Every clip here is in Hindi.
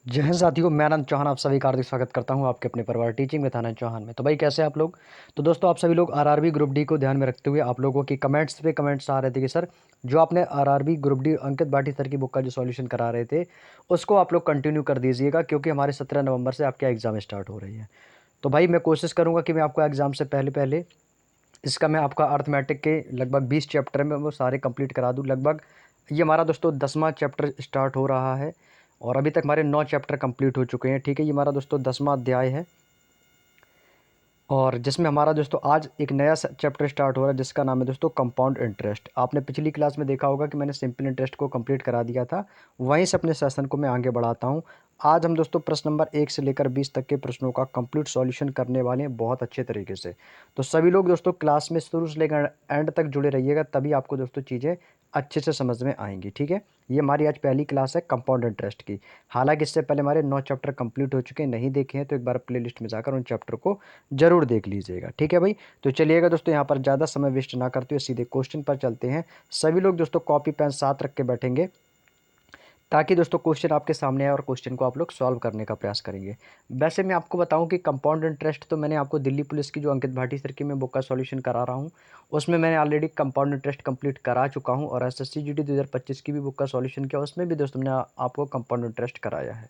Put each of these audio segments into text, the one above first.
जय हिंद साथियों, मैं आनंद चौहान आप सभी का हार्दिक स्वागत करता हूं आपके अपने परिवार टीचिंग विद आनंद चौहान में। तो भाई कैसे आप लोग। तो दोस्तों, आप सभी लोग आरआरबी ग्रुप डी को ध्यान में रखते हुए आप लोगों की कमेंट्स पे कमेंट्स आ रहे थे कि सर जो आपने आरआरबी ग्रुप डी अंकित भाटी सर की बुक का जो सॉल्यूशन करा रहे थे उसको आप लोग कंटिन्यू कर दीजिएगा, क्योंकि हमारे 17 नवंबर से आपके एग्जाम स्टार्ट हो रही है। तो भाई मैं कोशिश करूँगा कि मैं आपको एग्जाम से पहले पहले इसका मैं आपका अर्थमेटिक के लगभग 20 चैप्टर में वो सारे कंप्लीट करा दूँ। लगभग ये हमारा दोस्तों 10वां चैप्टर स्टार्ट हो रहा है और अभी तक हमारे 9 चैप्टर कंप्लीट हो चुके हैं। ठीक है, ये हमारा दोस्तों 10वां अध्याय है और जिसमें हमारा दोस्तों आज एक नया चैप्टर स्टार्ट हो रहा है जिसका नाम है दोस्तों कंपाउंड इंटरेस्ट। आपने पिछली क्लास में देखा होगा कि मैंने सिंपल इंटरेस्ट को कंप्लीट करा दिया था, वहीं से अपने सेशन को मैं आगे बढ़ाता हूँ। आज हम दोस्तों प्रश्न नंबर 1 से लेकर 20 तक के प्रश्नों का कंप्लीट सॉल्यूशन करने वाले हैं बहुत अच्छे तरीके से। तो सभी लोग दोस्तों क्लास में शुरू से लेकर एंड तक जुड़े रहिएगा, तभी आपको दोस्तों चीज़ें अच्छे से समझ में आएंगी। ठीक है, ये हमारी आज पहली क्लास है कंपाउंड इंटरेस्ट की। हालांकि इससे पहले हमारे 9 चैप्टर कंप्लीट हो चुके हैं, नहीं देखे हैं तो एक बार प्लेलिस्ट में जाकर उन चैप्टर को जरूर देख लीजिएगा। ठीक है भाई, तो चलिएगा दोस्तों, यहाँ पर ज़्यादा समय वेस्ट ना करते हुए सीधे क्वेश्चन पर चलते हैं। सभी लोग दोस्तों कॉपी पेन साथ रख के बैठेंगे ताकि दोस्तों क्वेश्चन आपके सामने आए और क्वेश्चन को आप लोग सॉल्व करने का प्रयास करेंगे। वैसे मैं आपको बताऊं कि कंपाउंड इंटरेस्ट तो मैंने आपको दिल्ली पुलिस की जो अंकित भाटी सर की मैं बुक का सॉल्यूशन करा रहा हूं, उसमें मैंने ऑलरेडी कंपाउंड इंटरेस्ट कंप्लीट करा चुका हूं और एसएससी जीडी 2025 की भी बुक का सॉल्यूशन किया, उसमें भी दोस्तों मैंने आपको कंपाउंड इंटरेस्ट कराया है।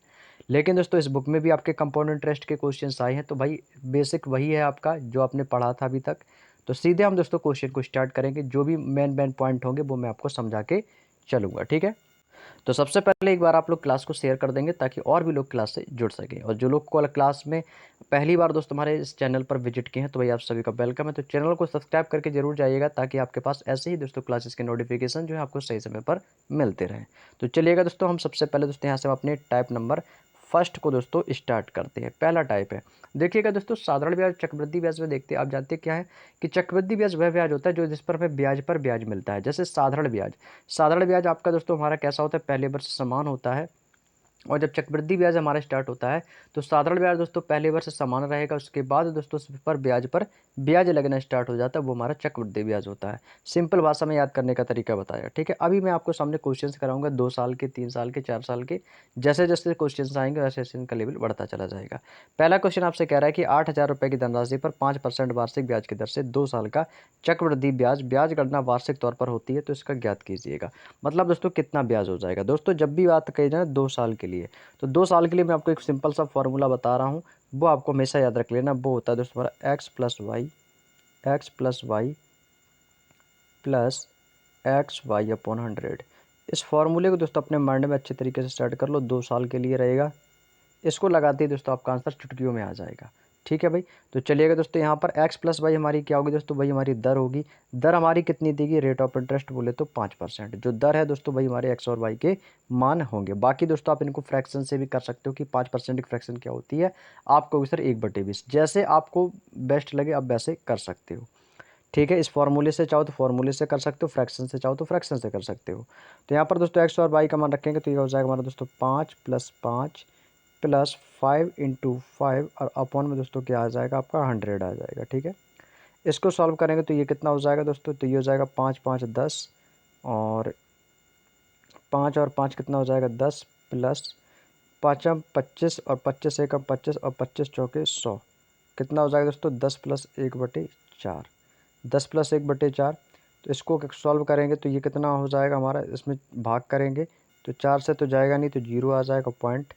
लेकिन दोस्तों इस बुक में भी आपके कंपाउंड इंटरेस्ट के क्वेश्चन आए हैं, तो भाई बेसिक वही है आपका जो आपने पढ़ा था अभी तक। तो सीधे हम दोस्तों क्वेश्चन को स्टार्ट करेंगे, जो भी मेन मेन पॉइंट होंगे वो मैं आपको समझा के चलूँगा। ठीक है, तो सबसे पहले एक बार आप लोग क्लास को शेयर कर देंगे ताकि और भी लोग क्लास से जुड़ सकें। और जो लोग को क्लास में पहली बार दोस्त हमारे इस चैनल पर विजिट किए हैं तो भाई आप सभी का वेलकम है। तो चैनल को सब्सक्राइब करके जरूर जाइएगा ताकि आपके पास ऐसे ही दोस्तों क्लासेस के नोटिफिकेशन जो है आपको सही समय पर मिलते रहें। तो चलिएगा दोस्तों, हम सबसे पहले दोस्तों यहाँ से हम अपने टाइप नंबर फर्स्ट को दोस्तों स्टार्ट करते हैं। पहला टाइप है, देखिएगा दोस्तों, साधारण ब्याज चक्रवृद्धि ब्याज में देखते हैं। आप जानते क्या है कि चक्रवृद्धि ब्याज वह ब्याज होता है जो जिस पर हमें ब्याज पर ब्याज मिलता है। जैसे साधारण ब्याज आपका दोस्तों हमारा कैसा होता है, पहले वर्ष समान होता है, और जब चक्रवृद्धि ब्याज हमारा स्टार्ट होता है तो साधारण ब्याज दोस्तों पहले वर्ष समान रहेगा, उसके बाद दोस्तों उस पर ब्याज लगना स्टार्ट हो जाता है, वो हमारा चक्रवृद्धि ब्याज होता है। सिंपल भाषा में याद करने का तरीका बताया। ठीक है, अभी मैं आपको सामने क्वेश्चंस कराऊंगा 2 साल के, 3 साल के, 4 साल के। जैसे जैसे क्वेश्चंस आएंगे वैसे वैसे इनका लेवल बढ़ता चला जाएगा। पहला क्वेश्चन आपसे कह रहा है कि 8,000 रुपये की धनराशि पर 5% वार्षिक ब्याज की दर से 2 साल का चक्रवृद्धि ब्याज ब्याज गणना वार्षिक तौर पर होती है, तो इसका ज्ञात कीजिएगा। मतलब दोस्तों कितना ब्याज हो जाएगा। दोस्तों जब भी बात कही जाए 2 साल के लिए, तो 2 साल के लिए मैं आपको एक सिंपल सा फॉर्मूला बता रहा हूँ, वो आपको हमेशा याद रख लेना। वो होता है दोस्तों हमारा x+y+x+y/100। इस फॉर्मूले को दोस्तों अपने माइंड में अच्छे तरीके से सेट कर लो। 2 साल के लिए रहेगा, इसको लगाते ही दोस्तों आपका आंसर चुटकियों में आ जाएगा। ठीक है भाई, तो चलिएगा दोस्तों, यहाँ पर x+y हमारी क्या होगी दोस्तों, वही हमारी दर होगी। दर हमारी कितनी देगी, रेट ऑफ इंटरेस्ट बोले तो 5%। जो दर है दोस्तों वही हमारे x और y के मान होंगे। बाकी दोस्तों आप इनको फ्रैक्शन से भी कर सकते हो कि 5% की फ्रैक्शन क्या होती है, आपको सर 1/20, जैसे आपको बेस्ट लगे आप वैसे कर सकते हो। ठीक है, इस फॉर्मूले से चाहो तो फॉर्मूले से कर सकते हो, फ्रैक्शन से चाहो तो फ्रैक्शन से कर सकते हो। तो यहाँ पर दोस्तों एक्स और वाई का मान रखेंगे तो ये हो जाएगा हमारा दोस्तों 5+5 + 5 × 5 और अपॉन में दोस्तों क्या आ जाएगा आपका 100 आ जाएगा। ठीक है, इसको सॉल्व करेंगे तो ये कितना हो जाएगा दोस्तों, तो ये हो जाएगा 5 5 10 और 5 और 5 कितना हो जाएगा 10 प्लस 5 25 और 25 एकम 25 और 25 चौके 100 कितना हो जाएगा दोस्तों 10+1/4। 10+1/4, तो इसको सॉल्व करेंगे तो ये कितना हो जाएगा हमारा, इसमें भाग करेंगे तो 4 से तो जाएगा नहीं, तो 0 आ जाएगा पॉइंट।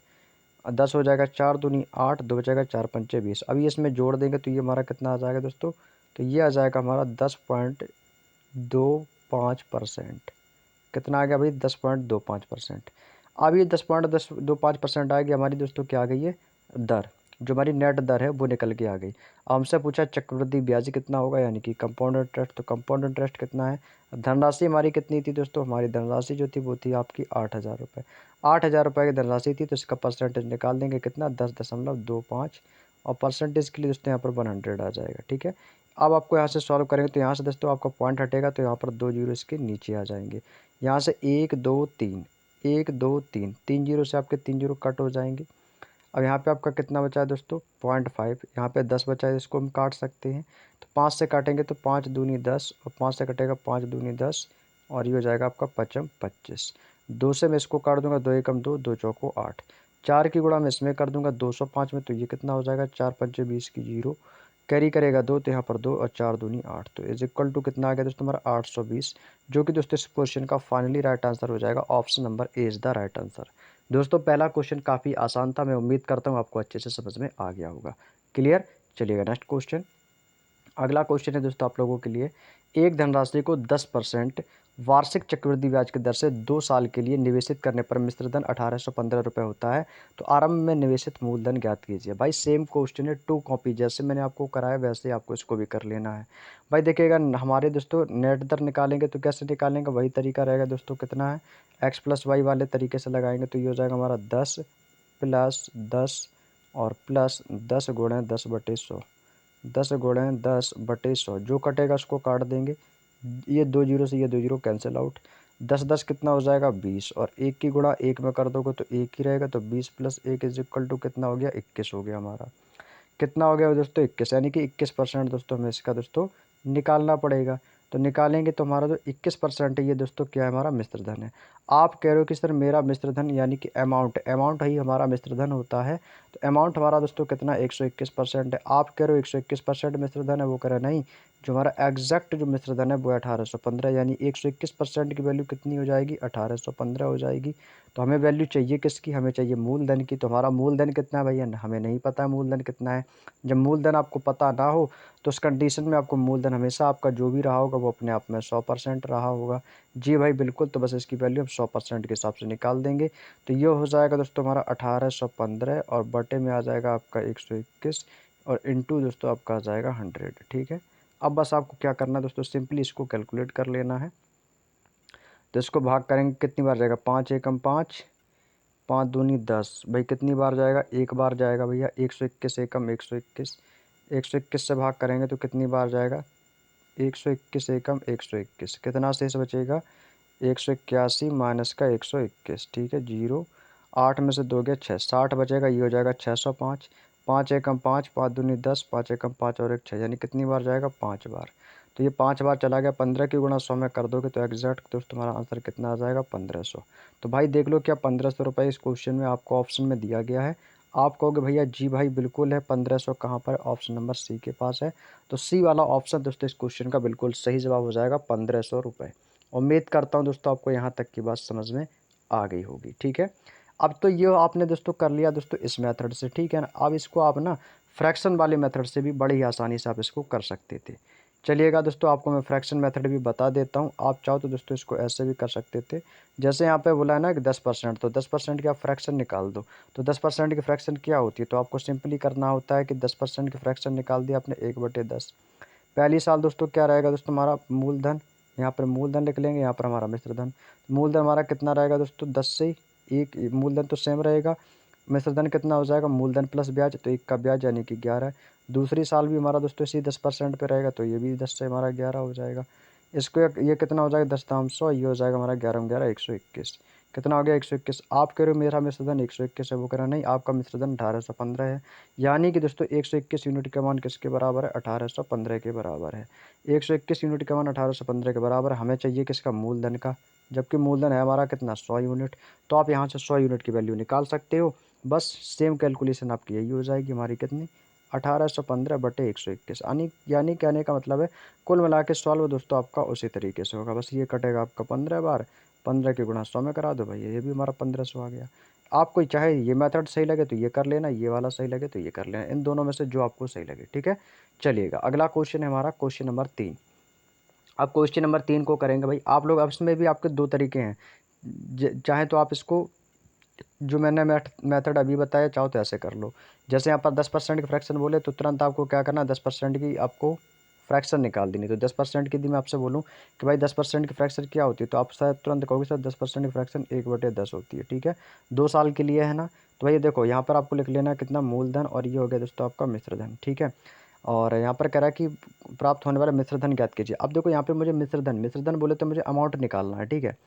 10 हो जाएगा, 4 दूनी 8, 2 बचेगा 4 पंचे 20। अभी इसमें जोड़ देंगे तो ये हमारा कितना आ जाएगा दोस्तों, तो ये आ जाएगा हमारा 10.25%। कितना आ गया भाई 10.25%। अब ये 10.25% आएगी हमारी दोस्तों क्या आ गई है, दर। जो हमारी नेट दर है वो निकल के आ गई। अब हमसे पूछा चक्रवृद्धि ब्याज कितना होगा, यानी कि कंपाउंड इंटरेस्ट। तो कंपाउंड इंटरेस्ट कितना है, धनराशि हमारी कितनी थी दोस्तों, हमारी धनराशि जो थी वो थी आपकी 8,000 रुपये। 8,000 रुपये की धनराशि थी, तो इसका परसेंटेज निकाल देंगे कितना, 10.25, और परसेंटेज के लिए दोस्तों यहाँ पर 100 आ जाएगा। ठीक है, अब आपको यहाँ से सॉल्व करेंगे तो यहाँ से दोस्तों आपका पॉइंट हटेगा, तो यहाँ पर 2 जीरो इसके नीचे आ जाएंगे। यहाँ से 1 2 3, 1 2 3, 3 जीरो से आपके 3 जीरो कट हो जाएंगे। अब यहाँ पे आपका कितना बचा है दोस्तों 0.5, यहाँ पे 10 बचा है, इसको हम काट सकते हैं। तो 5 से काटेंगे तो 5 दूनी 10 और 5 से कटेगा 5 दूनी 10 और ये हो जाएगा आपका 5 25। 2 से मैं इसको काट दूंगा, 2 एकम 2, 2 चौको 8। 4 की गुणा मैं इसमें कर दूंगा 205 में, तो ये कितना हो जाएगा 4 पंचे 20 की 0, कैरी करेगा 2 तो यहाँ पर 2 और 4 दूनी 8, तो इज इक्वल टू कितना आ गया दोस्तों हमारा 820, जो कि दोस्तों इस क्वेश्चन का फाइनली राइट आंसर हो जाएगा option number A is the right answer. दोस्तों पहला क्वेश्चन काफ़ी आसान था, मैं उम्मीद करता हूँ आपको अच्छे से समझ में आ गया होगा। क्लियर। चलिएगा नेक्स्ट क्वेश्चन। अगला क्वेश्चन है दोस्तों आप लोगों के लिए, एक धनराशि को 10% वार्षिक चक्रवृद्धि ब्याज की दर से 2 साल के लिए निवेशित करने पर मिश्र धन 1815 रुपये होता है, तो आरंभ में निवेशित मूलधन ज्ञात कीजिए। भाई सेम क्वेश्चन है, 2 कॉपी, जैसे मैंने आपको कराया वैसे ही आपको इसको भी कर लेना है। भाई देखिएगा हमारे दोस्तों नेट दर निकालेंगे तो कैसे निकालेंगे, वही तरीका रहेगा दोस्तों, कितना है एक्स प्लस वाई वाले तरीके से लगाएंगे, तो ये हो जाएगा हमारा 10 प्लस 10 और प्लस 10 गुणे 10/100, 10 गुणे 10/100, जो कटेगा उसको काट देंगे, ये 2 जीरो से ये 2 जीरो कैंसिल आउट, 10 10 कितना हो जाएगा 20, और 1 की गुणा 1 में कर दोगे तो 1 ही रहेगा, तो 20 प्लस 1 इज इक्वल टू कितना हो गया 21 हो गया हमारा। कितना हो गया दोस्तों 21, यानी कि 21% दोस्तों हमें इसका दोस्तों निकालना पड़ेगा। तो निकालेंगे तो हमारा जो 21% है ये दोस्तों क्या है हमारा मिश्र धन है। आप कह रहे हो कि सर मेरा मिश्र धन यानी कि अमाउंट ही हमारा मिश्र धन होता है, तो अमाउंट हमारा दोस्तों कितना 121% है। आप कह रहे हो 121% मिश्र धन है, वो कह रहे नहीं, जो हमारा एग्जैक्ट जो मिश्र धन है वो 1815, यानी 121% की वैल्यू कितनी हो जाएगी 1815 हो जाएगी। तो हमें वैल्यू चाहिए किसकी, हमें चाहिए मूलधन की। तो हमारा मूलधन कितना है भैया, हमें नहीं पता है मूलधन कितना है। जब मूलधन आपको पता ना हो तो उस कंडीशन में आपको मूलधन हमेशा आपका जो भी रहा होगा वो अपने आप में 100% रहा होगा। जी भाई बिल्कुल, तो बस इसकी वैल्यू हम 100% के हिसाब से निकाल देंगे। तो ये हो जाएगा दोस्तों हमारा 1815 और बटे में आ जाएगा आपका 121 और इंटू दोस्तों आपका आ जाएगा 100। ठीक है, अब बस आपको क्या करना है दोस्तों, सिंपली इसको कैलकुलेट कर लेना है। तो इसको भाग करेंगे कितनी बार जाएगा, 5 एकम 5, 5 दूनी 10, भाई कितनी बार जाएगा, एक बार जाएगा भैया। 121 एकम 121, 121 से भाग करेंगे तो कितनी बार जाएगा, 121 एकम 121, कितना शेष बचेगा 181 माइनस का 121, ठीक है जीरो, 8 में से 2 गया 6, 60 बचेगा, ये हो जाएगा 605, 5 एकम 5, 5 दूनी 10, 5 एकम 5 और 1 6, यानी कितनी बार जाएगा 5 बार। तो ये 5 बार चला गया, 15 की गुणा 100 में कर दोगे तो एग्जैक्ट दोस्त तुम्हारा आंसर कितना आ जाएगा 1500। तो भाई देख लो क्या 1500 रुपये इस क्वेश्चन में आपको ऑप्शन में दिया गया है। आप कहोगे भैया जी भाई बिल्कुल है, 1500 कहाँ पर, ऑप्शन नंबर सी के पास है। तो सी वाला ऑप्शन दोस्तों इस क्वेश्चन का बिल्कुल सही जवाब हो जाएगा 1500 रुपये। उम्मीद करता हूँ दोस्तों आपको यहाँ तक की बात समझ में आ गई होगी। ठीक है, अब तो ये आपने दोस्तों कर लिया दोस्तों इस मेथड से, ठीक है ना। अब इसको आप ना फ्रैक्शन वाले मेथड से भी बड़ी ही आसानी से आप इसको कर सकते थे। चलिएगा दोस्तों आपको मैं फ्रैक्शन मेथड भी बता देता हूँ, आप चाहो तो दोस्तों इसको ऐसे भी कर सकते थे। जैसे यहाँ पे बोला है ना कि 10%, तो 10% की आप फ्रैक्शन निकाल दो। तो 10% की फ्रैक्शन क्या होती है, तो आपको सिंपली करना होता है कि 10% की फ्रैक्शन निकाल दिया आपने 1/10। पहली साल दोस्तों क्या रहेगा दोस्तों हमारा मूलधन, यहाँ पर मूलधन लिख लेंगे, यहाँ पर हमारा मिश्र धन। मूलधन हमारा कितना रहेगा दोस्तों 10 से, एक मूलधन तो सेम रहेगा, मिश्र धन कितना हो जाएगा मूलधन प्लस ब्याज, तो 1 का ब्याज यानी कि 11। दूसरी साल भी हमारा दोस्तों इसी 10% पे रहेगा, तो ये भी 10 से हमारा 11 हो जाएगा। इसको ये कितना हो जाएगा 10 ये हो जाएगा हमारा 11 121, कितना हो गया 121। आप कह रहे हो मेरा मिश्र धन 121 है, वो कह रहा नहीं आपका मिश्र धन 1815 है। यानी कि दोस्तों 121 यूनिट का मान किसके बराबर है, 1815 के बराबर है। 121 यूनिट का मान 1815 के बराबर, हमें चाहिए किसका मूलधन का, जबकि मूलधन है हमारा कितना 100 यूनिट। तो आप यहाँ से 100 यूनिट की वैल्यू निकाल सकते हो। बस सेम कैलकुलेशन आपकी यही हो जाएगी हमारी कितनी 1815/121, यानी कहने का मतलब है कुल मिला के सॉल्व दोस्तों आपका उसी तरीके से होगा। बस ये कटेगा आपका 15 बार, 15 की गुणा 100 में करा दो भैया, ये भी हमारा 1500 आ गया। आपको चाहे ये मेथड सही लगे तो ये कर लेना, ये वाला सही लगे तो ये कर लेना, इन दोनों में से जो आपको सही लगे। ठीक है, चलिएगा अगला क्वेश्चन है हमारा क्वेश्चन नंबर 3। अब क्वेश्चन नंबर 3 को करेंगे भाई आप लोग, अब इसमें भी आपके दो तरीके हैं, चाहे तो आप इसको जो मैंने मेथड अभी बताया चाहो तो ऐसे कर लो। जैसे यहाँ पर 10% की फ्रैक्शन बोले तो तुरंत आपको क्या करना है 10% की आपको फ्रैक्शन निकाल देनी। तो 10% की यदि मैं आपसे बोलूँ कि भाई 10% की फ्रैक्शन क्या होती है, तो आप शायद तुरंत कहोगे सर 10% की फ्रैक्शन 1/10 होती है। ठीक है, 2 साल के लिए है ना। तो भाई देखो यहाँ पर आपको लिख लेना है कितना मूलधन, और ये हो गया दोस्तों आपका मिश्रधन। ठीक है, और यहाँ पर कह रहा है कि प्राप्त होने वाला मिश्रधन ज्ञात कीजिए। अब देखो यहाँ पे मुझे मिश्रधन बोले तो मुझे अमाउंट निकालना है। ठीक है,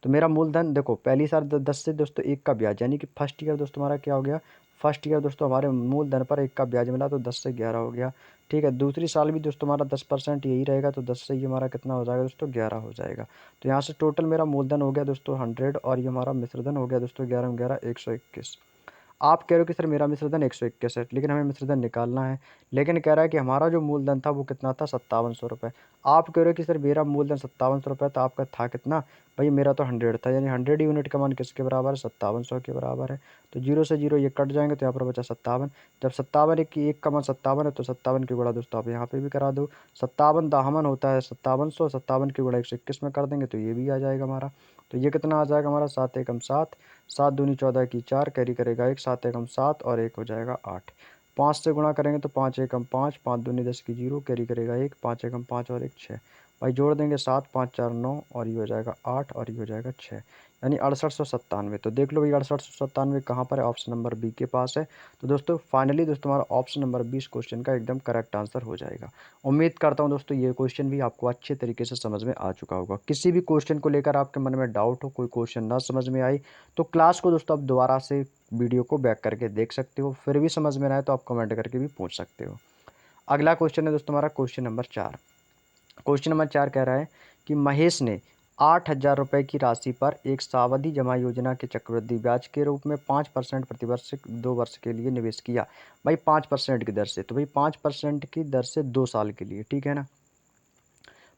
तो मेरा मूलधन देखो पहली साल 10 से दोस्तों 1 का ब्याज, यानी कि फर्स्ट ईयर दोस्तों हमारा क्या हो गया, फर्स्ट ईयर दोस्तों हमारे मूलधन पर 1 का ब्याज मिला तो 10 से 11 हो गया। ठीक है, दूसरी साल भी दोस्तों हमारा 10% यही रहेगा, तो 10 से ये हमारा कितना हो जाएगा दोस्तों 11 हो जाएगा। तो यहाँ से टोटल मेरा मूलधन हो गया दोस्तों 100, और ये हमारा मिश्रधन हो गया दोस्तों 11 11 121। आप कह रहे हो कि सर मेरा मिश्रधन 121 है, लेकिन हमें मिश्रधन निकालना है। लेकिन कह रहा है कि हमारा जो मूलधन था वो कितना था, 5700 रुपये। आप कह रहे हो कि सर मेरा मूलधन 5700 रुपये, तो आपका था कितना भाई, मेरा तो 100 था, यानी 100 यूनिट का मान किसके बराबर है, 5700 के बराबर है। तो जीरो से जीरो ये कट जाएंगे, तो यहाँ पर बचा 57। जब 57 एक का मान 57 है, तो 57 की गुणा दोस्तों आप यहाँ पे भी करा दो। 57 दाहमन होता है 5700, 57 की गुणा 121 में कर देंगे तो ये भी आ जाएगा हमारा। तो ये कितना आ जाएगा हमारा, 7 एकम 7, 7 दूनी 14 की 4, कैरी करेगा 1, 7 एकम 7 और 1 हो जाएगा 8। 5 से गुणा करेंगे तो 5 एकम 5, 5 दूनी 10 की 0, कैरी करेगा 1, 5 एकम 5 और 1 6। भाई जोड़ देंगे 7, 5 4 9 और ये हो जाएगा 8 और ये हो जाएगा 6, यानी 6897। तो देख लो भाई 6897 कहाँ पर है, ऑप्शन नंबर बी के पास है। तो दोस्तों फाइनली दोस्तों हमारा ऑप्शन नंबर 20 क्वेश्चन का एकदम करेक्ट आंसर हो जाएगा। उम्मीद करता हूँ दोस्तों ये क्वेश्चन भी आपको अच्छे तरीके से समझ में आ चुका होगा। किसी भी क्वेश्चन को लेकर आपके मन में डाउट हो, कोई क्वेश्चन ना समझ में आई, तो क्लास को दोस्तों आप दोबारा से वीडियो को बैक करके देख सकते हो, फिर भी समझ में ना आए तो आप कमेंट करके भी पूछ सकते हो। अगला क्वेश्चन है दोस्तों हमारा क्वेश्चन नंबर 4। क्वेश्चन नंबर 4 कह रहा है कि महेश ने 8,000 रुपये की राशि पर एक सावधि जमा योजना के चक्रवृद्धि ब्याज के रूप में 5% प्रतिवर्ष 2 वर्ष के लिए निवेश किया। भाई 5% की दर से, तो भाई 5% की दर से 2 साल के लिए, ठीक है ना,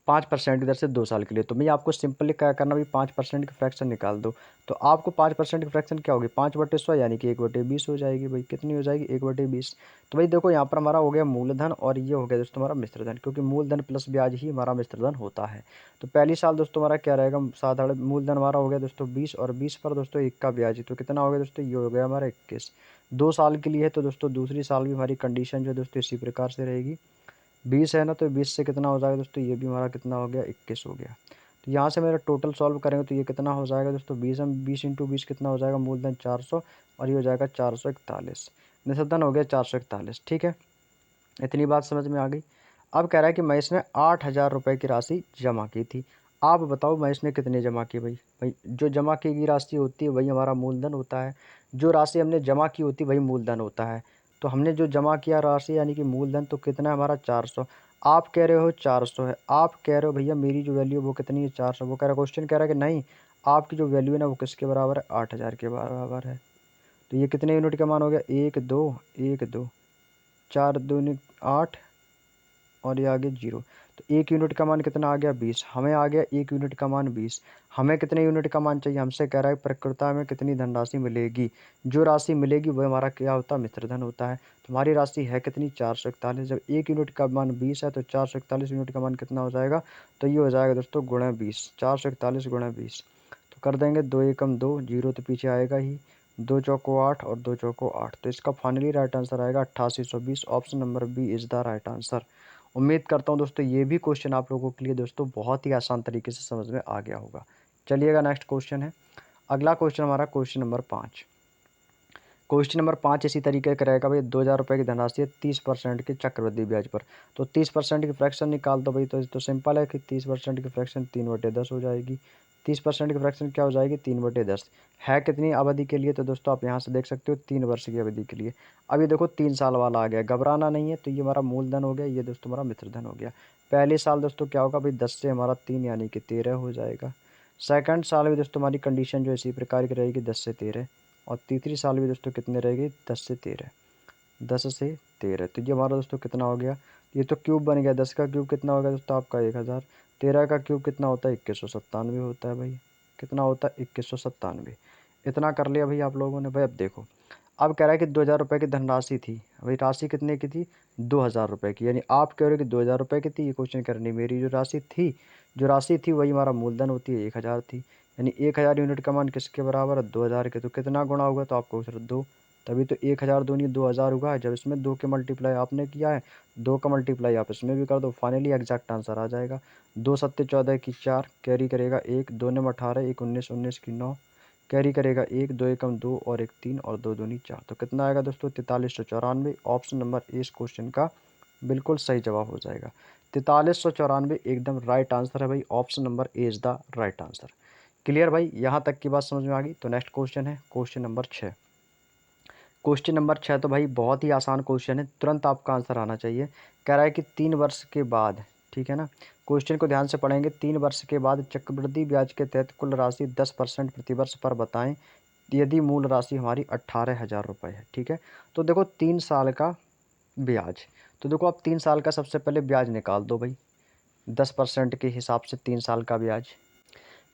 5% की दर से 2 साल के लिए। तो मैं आपको सिंपली क्या करना भाई, 5% की फ्रैक्शन निकाल दो। तो आपको 5% की फ्रैक्शन क्या होगी, 5/100 यानी कि 1/20 हो जाएगी। भाई कितनी हो जाएगी, 1/20। तो भाई देखो यहाँ पर हमारा हो गया मूलधन और ये हो गया दोस्तों हमारा मिश्रधन, क्योंकि मूलधन प्लस ब्याज ही हमारा मिश्रधन होता है। तो पहली साल दोस्तों हमारा क्या रहेगा, साधारण मूलधन हमारा हो गया दोस्तों 20 और 20 पर दोस्तों 1 का ब्याज, तो कितना हो गया दोस्तों, ये हो गया हमारा 21। 2 साल के लिए है, तो दोस्तों दूसरी साल भी हमारी कंडीशन जो है दोस्तों इसी प्रकार से रहेगी। 20 है ना, तो 20 से कितना हो जाएगा दोस्तों, ये भी हमारा कितना हो गया, 21 हो गया। तो यहाँ से मेरा टोटल सॉल्व करेंगे तो ये कितना हो जाएगा दोस्तों, 20 इंटू 20 कितना हो जाएगा, मूलधन 400 और ये हो जाएगा 441, निःसंदन हो गया 441। ठीक है, इतनी बात समझ में आ गई। अब कह रहा है कि महेश ने 8,000 रुपये की राशि जमा की थी। आप बताओ महेश ने कितने जमा की। भाई भाई जो जमा की गई राशि होती है वही हमारा मूलधन होता है, जो राशि हमने जमा की होती है वही मूलधन होता है। तो हमने जो जमा किया राशि यानी कि मूलधन, तो कितना है हमारा 400। आप कह रहे हो 400 है, आप कह रहे हो भैया मेरी जो वैल्यू वो कितनी है, 400। वो कह रहा है, क्वेश्चन कह रहा है कि नहीं, आपकी जो वैल्यू है ना वो किसके बराबर है, 8,000 के बराबर है। तो ये कितने यूनिट का मान हो गया, 1 2 1 2, 4 दूनी 8 और ये आ गया 0। तो 1 यूनिट का मान कितना आ गया, 20। हमें आ गया 1 यूनिट का मान 20। हमें कितने यूनिट का मान चाहिए, हमसे कह रहा है प्रकृता में कितनी धनराशि मिलेगी। जो राशि मिलेगी वो हमारा क्या होता है, मिश्रधन होता है। तो हमारी राशि है कितनी, 441। जब 1 यूनिट का मान 20 है तो 441 यूनिट का मान कितना हो जाएगा, तो ये हो जाएगा दोस्तों गुणा 20, 441 गुणा 20। तो कर देंगे 2 एकम 2, 0 तो पीछे आएगा ही, 2 चौको 8 और 2 चौको 8। तो इसका फाइनली राइट आंसर आएगा 8820। Option number B is the right answer. उम्मीद करता हूँ दोस्तों ये भी क्वेश्चन आप लोगों के लिए दोस्तों बहुत ही आसान तरीके से समझ में आ गया होगा। चलिएगा नेक्स्ट क्वेश्चन है। अगला क्वेश्चन हमारा क्वेश्चन नंबर 5। क्वेश्चन नंबर 5 इसी तरीके का रहेगा भाई, 2,000 रुपये की धनराशि है 30% के चक्रवृद्धि ब्याज पर। तो 30% की फ्रैक्शन निकाल दो भाई। तो सिंपल है कि 30% की फ्रैक्शन 3/10 हो जाएगी। 30% की फ्रैक्शन क्या हो जाएगी, 3/10 है कितनी अवधि के लिए, तो दोस्तों आप यहाँ से देख सकते हो 3 वर्ष की अवधि के लिए। अब ये देखो 3 साल वाला आ गया, घबराना नहीं है। तो ये हमारा मूलधन हो गया, ये दोस्तों हमारा मित्रधन हो गया। पहले साल दोस्तों क्या होगा भाई, 10 से हमारा 3 यानी कि 13 हो जाएगा। सेकंड साल में दोस्तों हमारी कंडीशन जो इसी प्रकार की रहेगी, 10 से 13। और तीसरी साल भी दोस्तों कितने रहेगी, 10 से 13, 10 से 13। तो ये हमारा दोस्तों कितना हो गया, ये तो क्यूब बन गया। 10 का क्यूब कितना हो गया दोस्तों आपका, 1,000। 13 का क्यूब कितना होता है, 2197 होता है भाई। कितना होता है, 2197। इतना कर लिया भाई आप लोगों ने। भाई अब देखो, अब कह रहा है कि 2,000 रुपये की धनराशि थी। भाई राशि कितने की थी, 2,000 रुपये की। यानी आप कह रहे हो कि 2,000 रुपये की थी, ये क्वेश्चन करनी मेरी जो राशि थी वही हमारा मूलधन होती है, 1,000 थी। यानी 1,000 यूनिट का मान किसके बराबर है, 2,000 के। तो कितना गुणा होगा, तो आपको सिर्फ 2। तभी तो 1,000 दूनी 2,000 हुआ है। जब इसमें 2 के मल्टीप्लाई आपने किया है, 2 का मल्टीप्लाई आप इसमें भी कर दो, फाइनली एग्जैक्ट आंसर आ जाएगा। 2 सत्ते 14 की 4, कैरी करेगा 1, 2 ने 18, 1 19, 19 की 9, कैरी करेगा 1, 2 एकम 2 और 1 3 और 2 दूनी 4। तो कितना आएगा दोस्तों, 4394। ऑप्शन नंबर ए इस क्वेश्चन का बिल्कुल सही जवाब हो जाएगा। 4394 एकदम राइट आंसर है भाई। Option number A is the right answer. Clear भाई, यहाँ तक की बात समझ में आ गई। तो नेक्स्ट क्वेश्चन है क्वेश्चन नंबर 6। क्वेश्चन नंबर 6 तो भाई बहुत ही आसान क्वेश्चन है, तुरंत आपका आंसर आना चाहिए। कह रहा है कि 3 वर्ष के बाद, ठीक है ना, क्वेश्चन को ध्यान से पढ़ेंगे। 3 वर्ष के बाद चक्रवृद्धि ब्याज के तहत कुल राशि 10% प्रतिवर्ष पर बताएं यदि मूल राशि हमारी 18,000 रुपये है, ठीक है। तो देखो 3 साल का ब्याज, तो देखो आप 3 साल का सबसे पहले ब्याज निकाल दो भाई, 10% के हिसाब से 3 साल का ब्याज।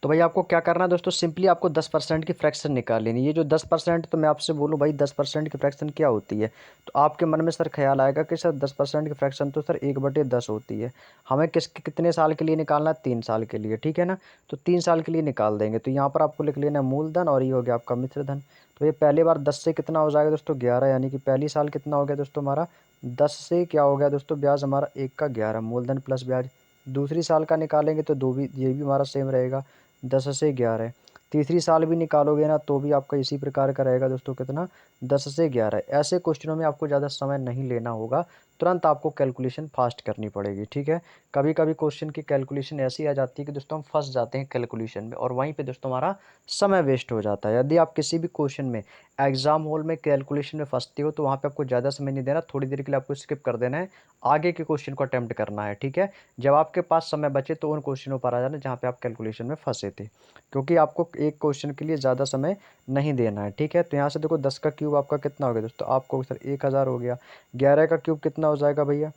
तो भाई आपको क्या करना है दोस्तों, सिंपली आपको 10% की फ्रैक्शन निकाल लेनी है। ये जो 10%, तो मैं आपसे बोलूँ भाई 10% की फ्रैक्शन क्या होती है, तो आपके मन में सर ख्याल आएगा कि सर 10% की फ्रैक्शन तो सर 1/10 होती है। हमें कितने साल के लिए निकालना है, 3 साल के लिए, ठीक है ना। तो 3 साल के लिए निकाल देंगे। तो यहाँ पर आपको लिख लेना है मूलधन, और ये हो गया आपका मिश्रधन। तो ये पहली बार 10 से कितना हो जाएगा दोस्तों, 11, यानी कि पहली साल कितना हो गया दोस्तों हमारा 10 से क्या हो गया दोस्तों, ब्याज हमारा 1 का 11, मूलधन प्लस ब्याज। दूसरी साल का निकालेंगे तो दो भी, ये भी हमारा सेम रहेगा, 10 से 11। तीसरी साल भी निकालोगे ना तो भी आपका इसी प्रकार का रहेगा दोस्तों, कितना, 10 से 11। ऐसे क्वेश्चनों में आपको ज़्यादा समय नहीं लेना होगा, तुरंत आपको कैलकुलेशन फास्ट करनी पड़ेगी, ठीक है। कभी कभी क्वेश्चन की कैलकुलेशन ऐसी आ जाती है कि दोस्तों हम फंस जाते हैं कैलकुलेशन में, और वहीं पे दोस्तों हमारा समय वेस्ट हो जाता है। यदि आप किसी भी क्वेश्चन में एग्जाम हॉल में कैलकुलेशन में फंसते हो तो वहाँ पे आपको ज़्यादा समय नहीं देना, थोड़ी देर के लिए आपको स्किप कर देना है, आगे के क्वेश्चन को अटेम्प्ट करना है, ठीक है। जब आपके पास समय बचे तो उन क्वेश्चनों पर आ जाना जहाँ पे आप कैलकुलेशन में फंसे थे, क्योंकि आपको एक क्वेश्चन के लिए ज़्यादा समय नहीं देना है, ठीक है। तो यहाँ से देखो 10 का क्यूब आपका कितना हो गया दोस्तों, आपको सर 1000 हो गया। 11 का क्यूब कितना हो जाएगा भैया,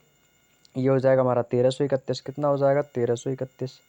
ये हो जाएगा हमारा 1331। कितना हो जाएगा, 1331।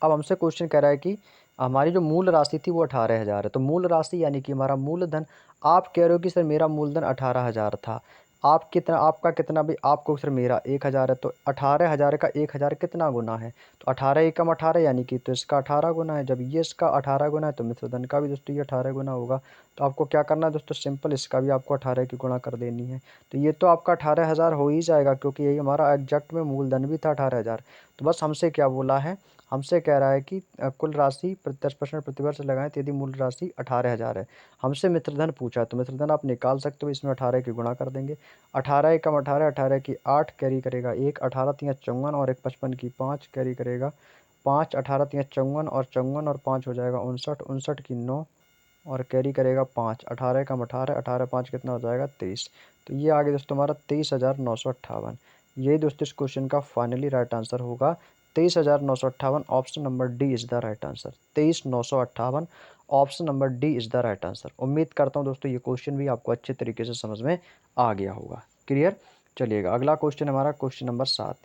अब हमसे क्वेश्चन कह रहा है कि हमारी जो मूल राशि थी वो 18,000 है, तो मूल राशि यानी कि हमारा मूलधन, आप कह रहे हो कि सर मेरा मूलधन 18,000 था, आप कितना, आपका कितना भी, आपको सर मेरा 1,000 है, तो 18,000 का 1,000 कितना गुना है, तो 18 एकम 18, यानी कि तो इसका 18 गुना है। जब ये इसका 18 गुना है तो मिश्रधन का भी दोस्तों ये 18 गुना होगा। तो आपको क्या करना है दोस्तों, सिंपल इसका भी आपको 18 की गुणा कर देनी है। तो ये तो आपका 18,000 हो ही जाएगा, क्योंकि यही हमारा एग्जैक्ट में मूलधन भी था 18,000। तो बस हमसे क्या बोला है, हमसे कह रहा है कि कुल राशि 10% प्रतिवर्ष लगाएं, तो यदि मूल राशि 18,000 है। हमसे मित्रधन पूछा है, तो मित्रधन आप निकाल सकते हो, इसमें 18 की गुणा कर देंगे। 18 एकम 18, 18 की 8, कैरी करेगा 1, 18 तिया 54, और 1 55 की 5, कैरी करेगा 5, 18 तिया 54, और 54 और 5 हो जाएगा 59, 59 की 9, और कैरी करेगा 5, 18 एकम 18, 18 5 कितना हो जाएगा 23। तो ये आगे दोस्तों हमारा 23,958। यही दोस्तों इस क्वेश्चन का फाइनली राइट आंसर होगा, 23,958। Option number D is the right answer, 23,958, option number D is the right answer. उम्मीद करता हूँ दोस्तों ये क्वेश्चन भी आपको अच्छे तरीके से समझ में आ गया होगा। क्लियर। चलिएगा अगला क्वेश्चन हमारा क्वेश्चन नंबर 7।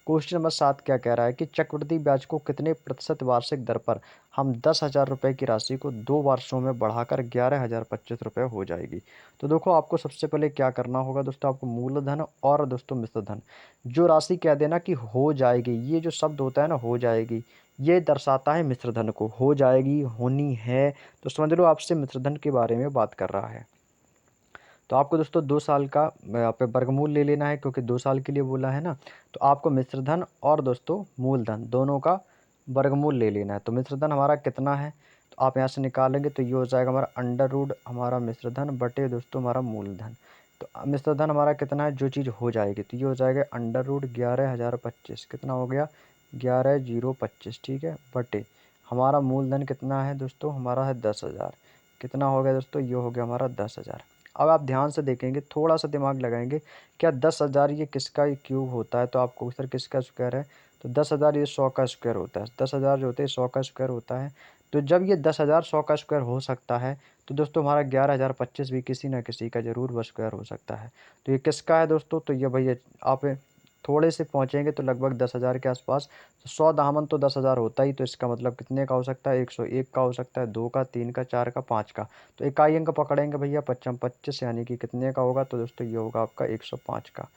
क्वेश्चन नंबर 7 क्या कह रहा है कि चक्रवृद्धि ब्याज को कितने प्रतिशत वार्षिक दर पर हम 10,000 रुपये की राशि को 2 वर्षों में बढ़ाकर 11,025 रुपये हो जाएगी। तो देखो आपको सबसे पहले क्या करना होगा दोस्तों, आपको मूलधन और दोस्तों मिश्रधन, जो राशि कह देना कि हो जाएगी, ये जो शब्द होता है ना हो जाएगी, ये दर्शाता है मिश्रधन को, हो जाएगी, होनी है, तो समझ लो आपसे मिश्रधन के बारे में बात कर रहा है। तो आपको दोस्तों 2 साल का यहाँ पे वर्गमूल ले लेना है, क्योंकि 2 साल के लिए बोला है ना। तो आपको मिश्रधन और दोस्तों मूलधन दोनों का वर्गमूल ले लेना है। तो मिश्रधन हमारा कितना है, तो आप यहाँ से निकालेंगे तो ये हो जाएगा हमारा अंडर रूट हमारा मिश्रधन बटे दोस्तों हमारा मूलधन। तो मिश्रधन हमारा कितना है, जो चीज़ हो जाएगी, तो ये हो जाएगा अंडर रूट 11,025, कितना हो गया 11,025, ठीक है, बटे हमारा मूलधन कितना है दोस्तों, हमारा है 10,000, कितना हो गया दोस्तों, ये हो गया हमारा 10,000। अब आप ध्यान से देखेंगे, थोड़ा सा दिमाग लगाएंगे, क्या 10,000 ये किसका क्यूब होता है, तो आपको सर किसका स्क्वायर है, तो 10,000 ये 100 का स्क्वायर होता है, 10,000 जो होते हैं 100 का स्क्वायर होता है। तो जब ये 10,000 100 का स्क्वायर हो सकता है, तो दोस्तों हमारा 11,025 भी किसी ना किसी का जरूर वो स्क्वायर हो सकता है। तो ये किसका है दोस्तों, तो ये भैया आप थोड़े से पहुँचेंगे तो लगभग 10,000 के आसपास। तो 100 दामन तो 10,000 होता ही, तो इसका मतलब कितने का हो सकता है, 101 का हो सकता है, 2 का, 3 का, 4 का, 5 का। तो इकाई अंक पकड़ेंगे भैया 55 25, यानी कि कितने का होगा, तो दोस्तों ये होगा आपका 105 का।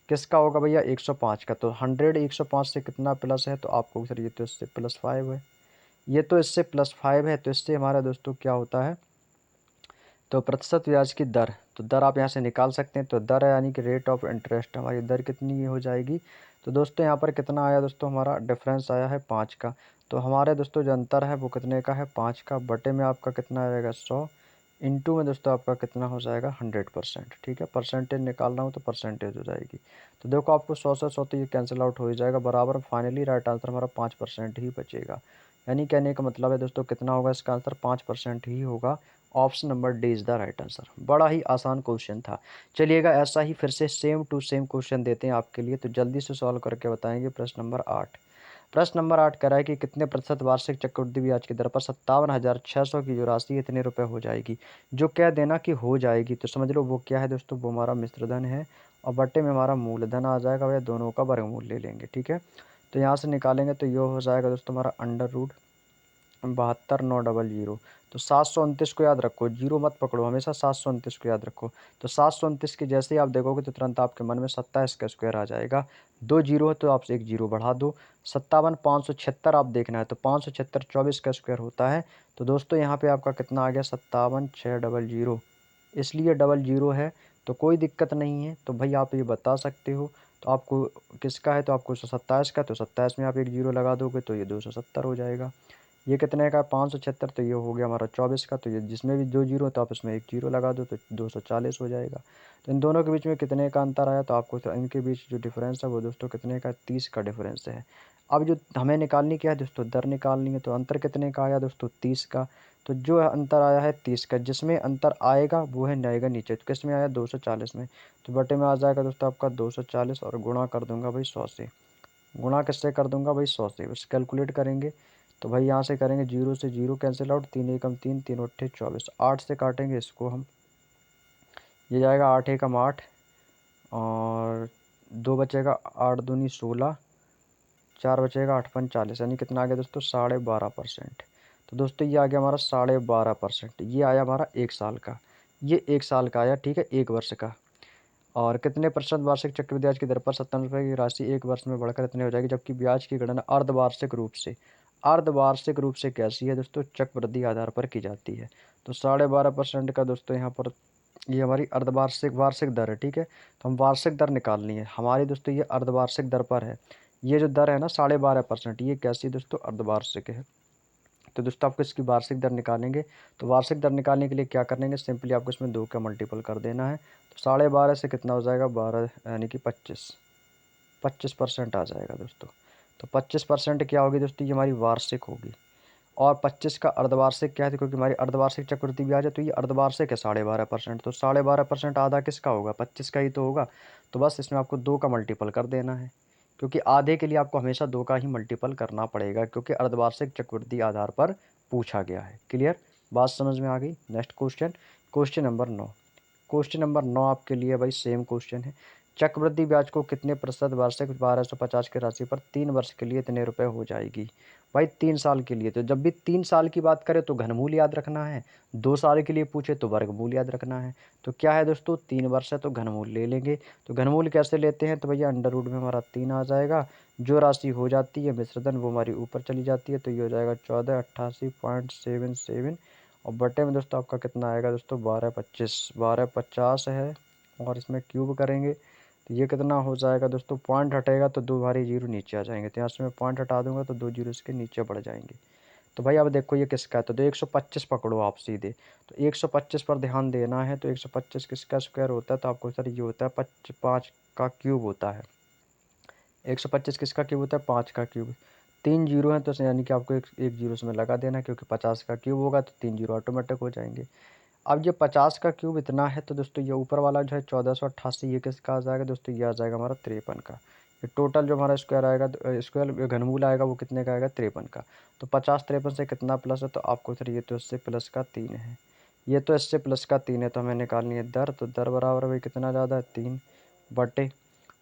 किसका होगा भैया, 105 का। तो 100 105 से कितना प्लस है, तो आपको सर ये तो इससे +5 है, ये तो इससे +5 है, तो इससे हमारा दोस्तों क्या होता है, तो प्रतिशत ब्याज की दर, तो दर आप यहाँ से निकाल सकते हैं। तो दर है यानी कि रेट ऑफ इंटरेस्ट, हमारी दर कितनी हो जाएगी, तो दोस्तों यहाँ पर कितना आया दोस्तों, हमारा डिफरेंस आया है 5 का। तो हमारे दोस्तों जो अंतर है वो कितने का है, 5 का, बटे में आपका कितना आएगा 100, इंटू में दोस्तों आपका कितना हो जाएगा 100%, ठीक है। परसेंटेज निकालना हो तो परसेंटेज हो जाएगी। तो देखो आपको 100 से 100 तो ये कैंसिल आउट हो ही जाएगा, बराबर फाइनली राइट आंसर हमारा 5% ही बचेगा। यानी कहने का मतलब है दोस्तों कितना होगा इसका आंसर, 5% ही होगा। Option number D is the right answer. बड़ा ही आसान क्वेश्चन था। चलिएगा ऐसा ही फिर से सेम टू सेम क्वेश्चन देते हैं आपके लिए, तो जल्दी से सॉल्व करके बताएंगे। प्रश्न नंबर 8। प्रश्न नंबर 8 कह रहा है कि कितने प्रतिशत वार्षिक चक्रवृद्धि ब्याज की दर पर 57,600 की जो राशि इतने रुपए हो जाएगी। जो कह देना कि हो जाएगी तो समझ लो वो क्या है दोस्तों, वो हमारा मिश्र धन है और बट्टे में हमारा मूलधन आ जाएगा, वह दोनों का वर्गमूल ले लेंगे। ठीक है, तो यहाँ से निकालेंगे तो ये हो जाएगा दोस्तों हमारा अंडर रूट 72,900। तो 729 को याद रखो, जीरो मत पकड़ो, हमेशा 729 को याद रखो। तो 729 के जैसे ही आप देखोगे तो तुरंत आपके मन में 27 का स्क्वायर आ जाएगा। 2 जीरो है तो आप एक जीरो बढ़ा दो। 57,576 आप देखना है तो 576 24 का स्क्वायर होता है। तो दोस्तों यहाँ पे आपका कितना आ गया, 57,600। इसलिए डबल जीरो है तो कोई दिक्कत नहीं है। तो भाई आप ये बता सकते हो तो आपको किसका है, तो आपको 127 का, तो 27 में आप एक जीरो लगा दोगे तो ये 270 हो जाएगा। ये कितने का, 576, तो ये हो गया हमारा 24 का। तो ये जिसमें भी 2 जीरो तो आप इसमें एक जीरो लगा दो तो 240 हो जाएगा। तो इन दोनों के बीच में कितने का अंतर आया, तो आपको तो इनके बीच जो डिफरेंस है वो दोस्तों कितने का, 30 का डिफरेंस है। अब जो हमें निकालनी क्या है दोस्तों, दर निकालनी है। तो अंतर कितने का आया दोस्तों, 30 का। तो जो अंतर आया है 30 का, जिसमें अंतर आएगा वो है जाएगा नीचे। तो किस में आया, 240 में। तो बटे में आ जाएगा दोस्तों आपका 240 और गुणा कर दूंगा भाई 100 से। गुणा किससे कर दूंगा भाई, 100 से। बस कैलकुलेट करेंगे तो भाई यहाँ से करेंगे, जीरो से जीरो कैंसिल आउट, 3 एकम 3, 3 अट्ठे 24, 8 से काटेंगे इसको हम, ये जाएगा 8 एकम 8 और 2 बचेगा, 8 दूनी 16, 4 बचेगा, 8 पन 40, यानी कितना आ गया दोस्तों, 12.5%। तो दोस्तों ये आ गया हमारा 12.5%। ये आया हमारा 1 साल का, ये 1 साल का आया, ठीक है, 1 वर्ष का। और कितने प्रतिशत वार्षिक चक्रवृद्धि ब्याज की दर पर 57 रुपये की राशि 1 वर्ष में बढ़कर इतनी हो जाएगी, जबकि ब्याज की गणना अर्धवार्षिक रूप से, अर्धवार्षिक रूप से कैसी है दोस्तों, चक्रवृद्धि आधार पर की जाती है। तो 12.5% का दोस्तों यहाँ पर ये हमारी अर्धवार्षिक वार्षिक दर है। ठीक है, तो हम वार्षिक दर निकालनी है हमारी दोस्तों, ये अर्धवार्षिक दर पर है। ये जो दर है ना 12.5%, ये कैसी दोस्तों, अर्धवार्षिक है। तो दोस्तों आपको इसकी वार्षिक दर निकालेंगे। तो वार्षिक दर निकालने के लिए क्या करेंगे, सिंपली आपको इसमें 2 का मल्टीपल कर देना है। तो 12.5 से कितना हो जाएगा, 12 यानी कि 25% आ जाएगा दोस्तों। तो 25% क्या होगी दोस्तों, ये हमारी वार्षिक होगी। और 25 का अर्धवार्षिक क्या है, क्योंकि हमारी अर्धवार्षिक चक्रवृद्धि ब्याज है तो ये अर्धवार्षिक है 12.5%। तो 12.5% आधा किसका होगा, 25 का ही तो होगा। तो बस इसमें आपको 2 का मल्टीपल कर देना है, क्योंकि आधे के लिए आपको हमेशा 2 का ही मल्टीपल करना पड़ेगा, क्योंकि अर्धवार्षिक चक्रवृद्धि आधार पर पूछा गया है। क्लियर, बात समझ में आ गई। Next question, question number 9। Question number 9 आपके लिए भाई सेम क्वेश्चन है। चक्रवृद्धि ब्याज को कितने प्रतिशत वार्षिक 1250 की राशि पर 3 वर्ष के लिए इतने रुपए हो जाएगी। भाई 3 साल के लिए, तो जब भी 3 साल की बात करें तो घनमूल याद रखना है, 2 साल के लिए पूछे तो वर्गमूल याद रखना है। तो क्या है दोस्तों, 3 वर्ष है तो घनमूल ले लेंगे। तो घनमूल कैसे लेते हैं, तो भैया अंडर रूट में हमारा 3 आ जाएगा, जो राशि हो जाती है मिश्रधन वो हमारी ऊपर चली जाती है। तो ये हो जाएगा 1488.77 और बटे में दोस्तों आपका कितना आएगा दोस्तों, 1225, 1250 है और इसमें क्यूब करेंगे तो ये कितना हो जाएगा दोस्तों, पॉइंट हटेगा तो 2 भारी जीरो नीचे आ जाएंगे। तो यहाँ से मैं पॉइंट हटा दूंगा तो 2 जीरो इसके नीचे बढ़ जाएंगे। तो भाई अब देखो ये किसका है, तो 125 पकड़ो आप सीधे। तो 125 पर ध्यान देना है। तो 125 किसका स्क्वायर होता है, तो आपको सर ये होता है 5 का क्यूब होता है। 125 किसका क्यूब होता है, 5 का क्यूब। 3 जीरो है तो यानी कि आपको एक जीरो इसमें लगा देना है, क्योंकि 50 का क्यूब होगा तो 3 जीरो ऑटोमेटिक हो जाएंगे। अब ये 50 का क्यूब इतना है तो दोस्तों ये ऊपर वाला जो है 1488, ये किसका आ जाएगा दोस्तों, ये आ जाएगा हमारा 53 का। ये टोटल जो हमारा स्क्वायर आएगा, स्क्वायर घनमूल आएगा वो कितने का आएगा, 53 का। तो 50 53 से कितना प्लस है, तो आपको सर ये तो इससे प्लस का 3 है, ये तो इससे प्लस का 3 है। तो हमें निकालनी है दर। तो दर बराबर भाई कितना ज़्यादा है, 3 बटे,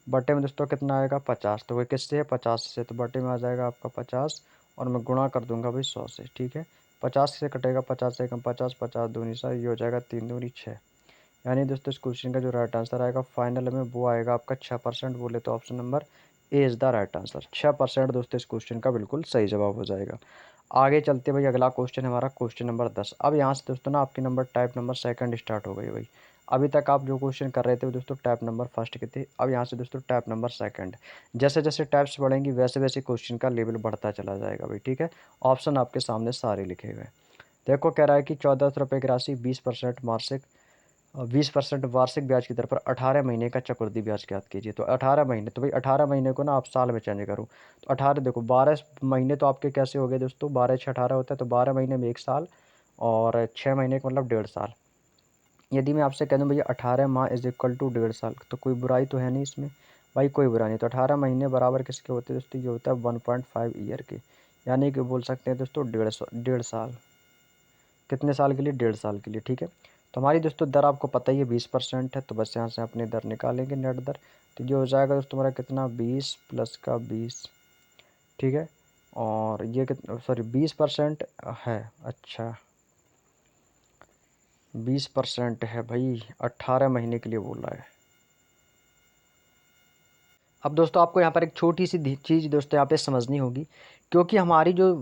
बटे में दोस्तों कितना आएगा, 50। तो वह किससे है, 50 से। तो बटे में आ जाएगा आपका 50 और मैं गुणा कर दूंगा भाई 100 से। ठीक है, 50 से कटेगा 50 से कम 50, 50 दूनी सा, ये हो जाएगा 3 दूनी 6। यानी दोस्तों इस क्वेश्चन का जो राइट आंसर आएगा फाइनल में वो आएगा आपका 6%। बोले तो option number A is the right answer. 6% दोस्तों इस क्वेश्चन का बिल्कुल सही जवाब हो जाएगा। आगे चलते भाई, अगला क्वेश्चन हमारा क्वेश्चन नंबर 10। अब यहाँ से दोस्तों ना आपकी number type number second start हो गई भाई। अभी तक आप जो क्वेश्चन कर रहे थे वो दोस्तों टैप नंबर फर्स्ट के थे, अब यहाँ से दोस्तों टैप नंबर सेकंड। जैसे जैसे टैप्स बढ़ेंगी वैसे वैसे क्वेश्चन का लेवल बढ़ता चला जाएगा भाई। ठीक है, ऑप्शन आपके सामने सारे लिखे हुए हैं। देखो कह रहा है कि 1400 रुपये की राशि 20% मासिक 20% वार्षिक ब्याज की दर पर 18 महीने का चक्रवृद्धि ब्याज ज्ञात कीजिए। तो 18 महीने, तो भाई 18 महीने को ना आप साल में चेंज करो। तो 18 देखो 12 महीने तो आपके कैसे हो गए दोस्तों, 12 6 18 होता है, तो 12 महीने में 1 साल और 6 महीने का मतलब 1.5 साल। यदि मैं आपसे कह दूं भैया 18 माह इज इक्वल टू 1.5 साल, तो कोई बुराई तो है नहीं इसमें। भाई कोई बुरा नहीं। तो 18 महीने बराबर किसके होते हैं दोस्तों, ये होता है 1.5 ईयर के, यानी कि बोल सकते हैं दोस्तों 1.5 साल। कितने साल के लिए, 1.5 साल के लिए, ठीक है। तो हमारी दोस्तों दर आपको पता ही है 20% है, तो बस यहाँ से अपनी दर निकालेंगे, नेट दर। तो ये हो जाएगा दोस्तों हमारा कितना, 20 प्लस का 20, ठीक है। और ये कितना, सॉरी 20% है, अच्छा 20% है भाई, 18 महीने के लिए बोल रहा है। अब दोस्तों आपको यहाँ पर एक छोटी सी चीज़ दोस्तों यहाँ पे समझनी होगी, क्योंकि हमारी जो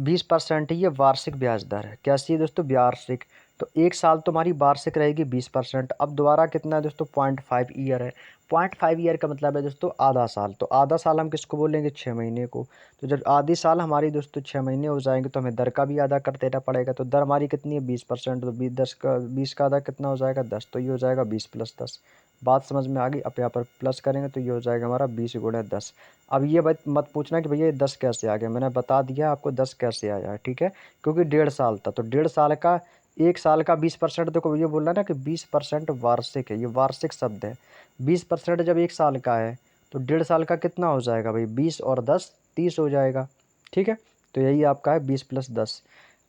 20% है ये वार्षिक ब्याज दर है। कैसी है दोस्तों, वार्षिक। तो एक साल तो हमारी वार्षिक रहेगी 20%। अब दोबारा कितना है दोस्तों, 0.5 ईयर है। 0.5 ईयर का मतलब है दोस्तों आधा साल। तो आधा साल हम किसको बोलेंगे, 6 महीने को। तो जब आधी साल हमारी दोस्तों 6 महीने हो जाएंगे, तो हमें दर का भी अदा कर देना पड़ेगा। तो दर हमारी कितनी है, 20%। तो 20 का आधा कितना हो जाएगा, 10। तो ये हो जाएगा 20+10। बात समझ में आ गई। अब यहाँ पर प्लस करेंगे तो ये हो जाएगा हमारा 20 × 10। अब ये बात मत पूछना कि भैया ये 10 कैसे आ गया, मैंने बता दिया आपको 10 कैसे आया है, ठीक है। क्योंकि 1.5 साल था, तो 1.5 साल का, एक साल का 20%। देखो ये बोल रहा है ना कि 20% वार्षिक है, ये वार्षिक शब्द है। 20% जब एक साल का है, तो 1.5 साल का कितना हो जाएगा भाई, 20 और 10 30 हो जाएगा, ठीक है। तो यही आपका है 20+10।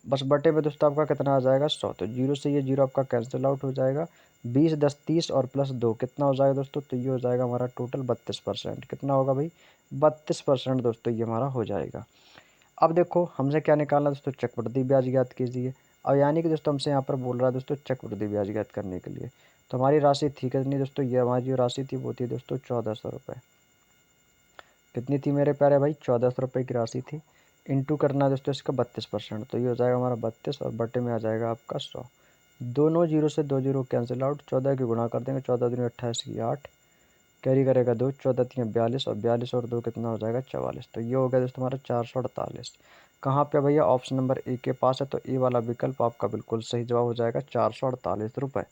बस बटे में दोस्तों आपका कितना आ जाएगा, 100। तो जीरो से ये जीरो आपका कैंसिल आउट हो जाएगा। 20 10 30 और प्लस 2 कितना हो जाएगा दोस्तों, तो ये हो जाएगा हमारा टोटल 32%। कितना होगा भाई, 32% दोस्तों ये हमारा हो जाएगा। अब देखो हमसे क्या निकालना दोस्तों, चक्रवृद्धि ब्याज ज्ञात कीजिए। अब यानी कि दोस्तों हमसे यहाँ पर बोल रहा है दोस्तों चक्रवृद्धि ब्याज ज्ञात करने के लिए। तो हमारी राशि थी कितनी दोस्तों, ये हमारी जो राशि थी वो थी दोस्तों 1400 रुपये। कितनी थी मेरे प्यारे भाई, 1400 रुपये की राशि थी। इंटू करना है दोस्तों इसका 32%। तो ये हो जाएगा हमारा 32 और बटे में आ जाएगा आपका 100। दोनों जीरो से दो जीरो कैंसिल आउट, 14 की गुणा कर देंगे, 14 दूनी 28 की 8, कैरी करेगा 2, 14 3 42, और 42 और 2 कितना हो जाएगा 44। तो ये हो गया दोस्तों हमारा 448। कहाँ पे भैया, ऑप्शन नंबर ए के पास है। तो ए वाला विकल्प आपका बिल्कुल सही जवाब हो जाएगा, 448 रुपये।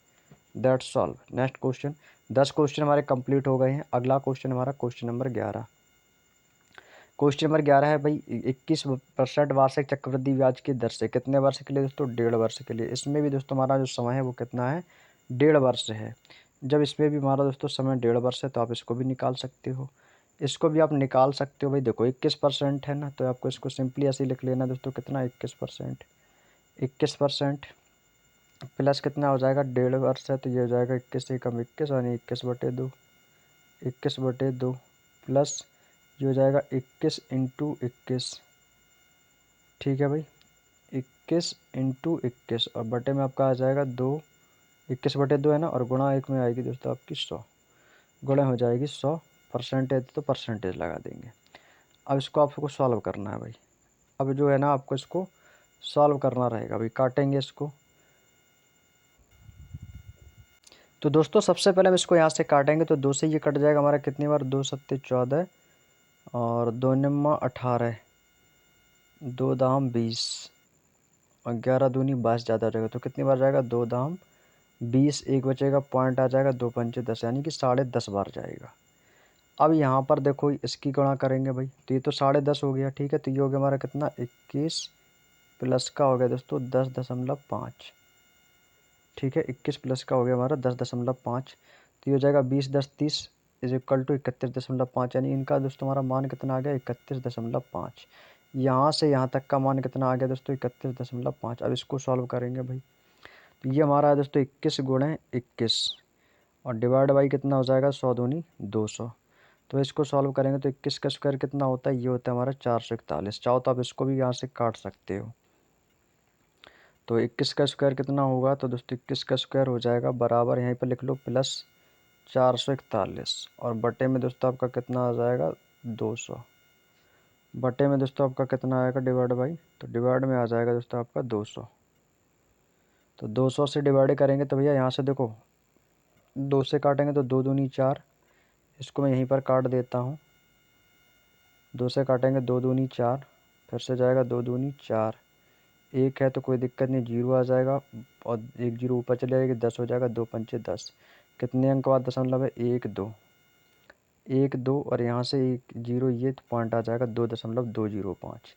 That's solve. Next question. 10 question हमारे कंप्लीट हो गए हैं। अगला क्वेश्चन हमारा क्वेश्चन नंबर 11। क्वेश्चन नंबर 11 है भाई, 21% वार्षिक चक्रवृद्धि ब्याज की दर से कितने वर्ष के लिए दोस्तों, 1.5 वर्ष के लिए। इसमें भी दोस्तों हमारा जो समय है वो कितना है, 1.5 वर्ष है। जब इसमें भी हमारा दोस्तों समय 1.5 वर्ष है, तो आप इसको भी निकाल सकते हो। इसको भी आप निकाल सकते हो भाई। देखो 21% है ना, तो आपको इसको सिंपली ऐसे ही लिख लेना दोस्तों, कितना 21%। 21% प्लस कितना हो जाएगा, 1.5 वर्ष है, तो ये हो जाएगा 21 से कम 21, यानी 21/2। 21/2 प्लस ये हो जाएगा 21 × 21, ठीक है भाई। 21 × 21 और बटे में आपका आ जाएगा 2। 21/2 है ना, और गुणा 1 में आएगी दोस्तों आपकी 100। गुणा हो जाएगी 100, परसेंटेज तो परसेंटेज लगा देंगे। अब इसको आपको सॉल्व करना है भाई। अब जो है ना आपको इसको सॉल्व करना रहेगा भाई। काटेंगे इसको। तो दोस्तों सबसे पहले हम इसको यहाँ से काटेंगे, तो 2 से ये कट जाएगा हमारा, कितनी बार, 2 सत्ते 14 और 2 निम्मा 18, 2 दाम 20 और 11 दूनी 22 ज़्यादा हो जाएगा। तो कितनी बार जाएगा, 2 दाम 20, एक बचेगा, पॉइंट आ जाएगा, 2 पंचे 10, यानी कि 10.5 बार जाएगा। अब यहाँ पर देखो इसकी गुणा करेंगे भाई, तो ये तो 10.5 हो गया, ठीक है। तो ये हो गया हमारा कितना, 21 प्लस का हो गया दोस्तों 10.5, ठीक है। 21 प्लस का हो गया हमारा 10.5। तो ये हो जाएगा 20 10 30 इज इक्वल टू 31.5, यानी इनका दोस्तों हमारा मान कितना आ गया, 31.5। यहाँ से यहाँ तक का मान कितना आ गया दोस्तों, 31.5। अब इसको सॉल्व करेंगे भाई। तो ये हमारा है दोस्तों 21 × 21 और डिवाइड बाई कितना हो जाएगा, 100 दूनी 200। तो इसको सॉल्व करेंगे तो 21 का स्क्वायर कितना होता है, ये होता है हमारा 441। चाहो तो आप इसको भी यहाँ से काट सकते हो। तो 21 का स्क्वायर कितना होगा, तो दोस्तों 21 का स्क्वायर हो जाएगा बराबर, यहीं पर लिख लो, प्लस 441 और बटे में दोस्तों आपका कितना आ जाएगा, 200। बटे में दोस्तों आपका कितना आएगा, डिवाइड बाई, तो डिवाइड में आ जाएगा दोस्तों आपका 200। तो 200 से डिवाइड करेंगे तो भैया यहाँ से देखो 2 से काटेंगे तो 2 दूनी 4, इसको मैं यहीं पर काट देता हूँ। 2 से काटेंगे 2 दूनी 4, फिर से जाएगा 2 दूनी 4, एक है तो कोई दिक्कत नहीं, जीरो आ जाएगा और एक जीरो ऊपर चले जाएगी, 10 हो जाएगा, 2 पंचे 10। कितने अंक बाद दशमलव है, 1 2, 1 2 और यहाँ से एक जीरो, ये तो पॉइंट आ जाएगा 2.205,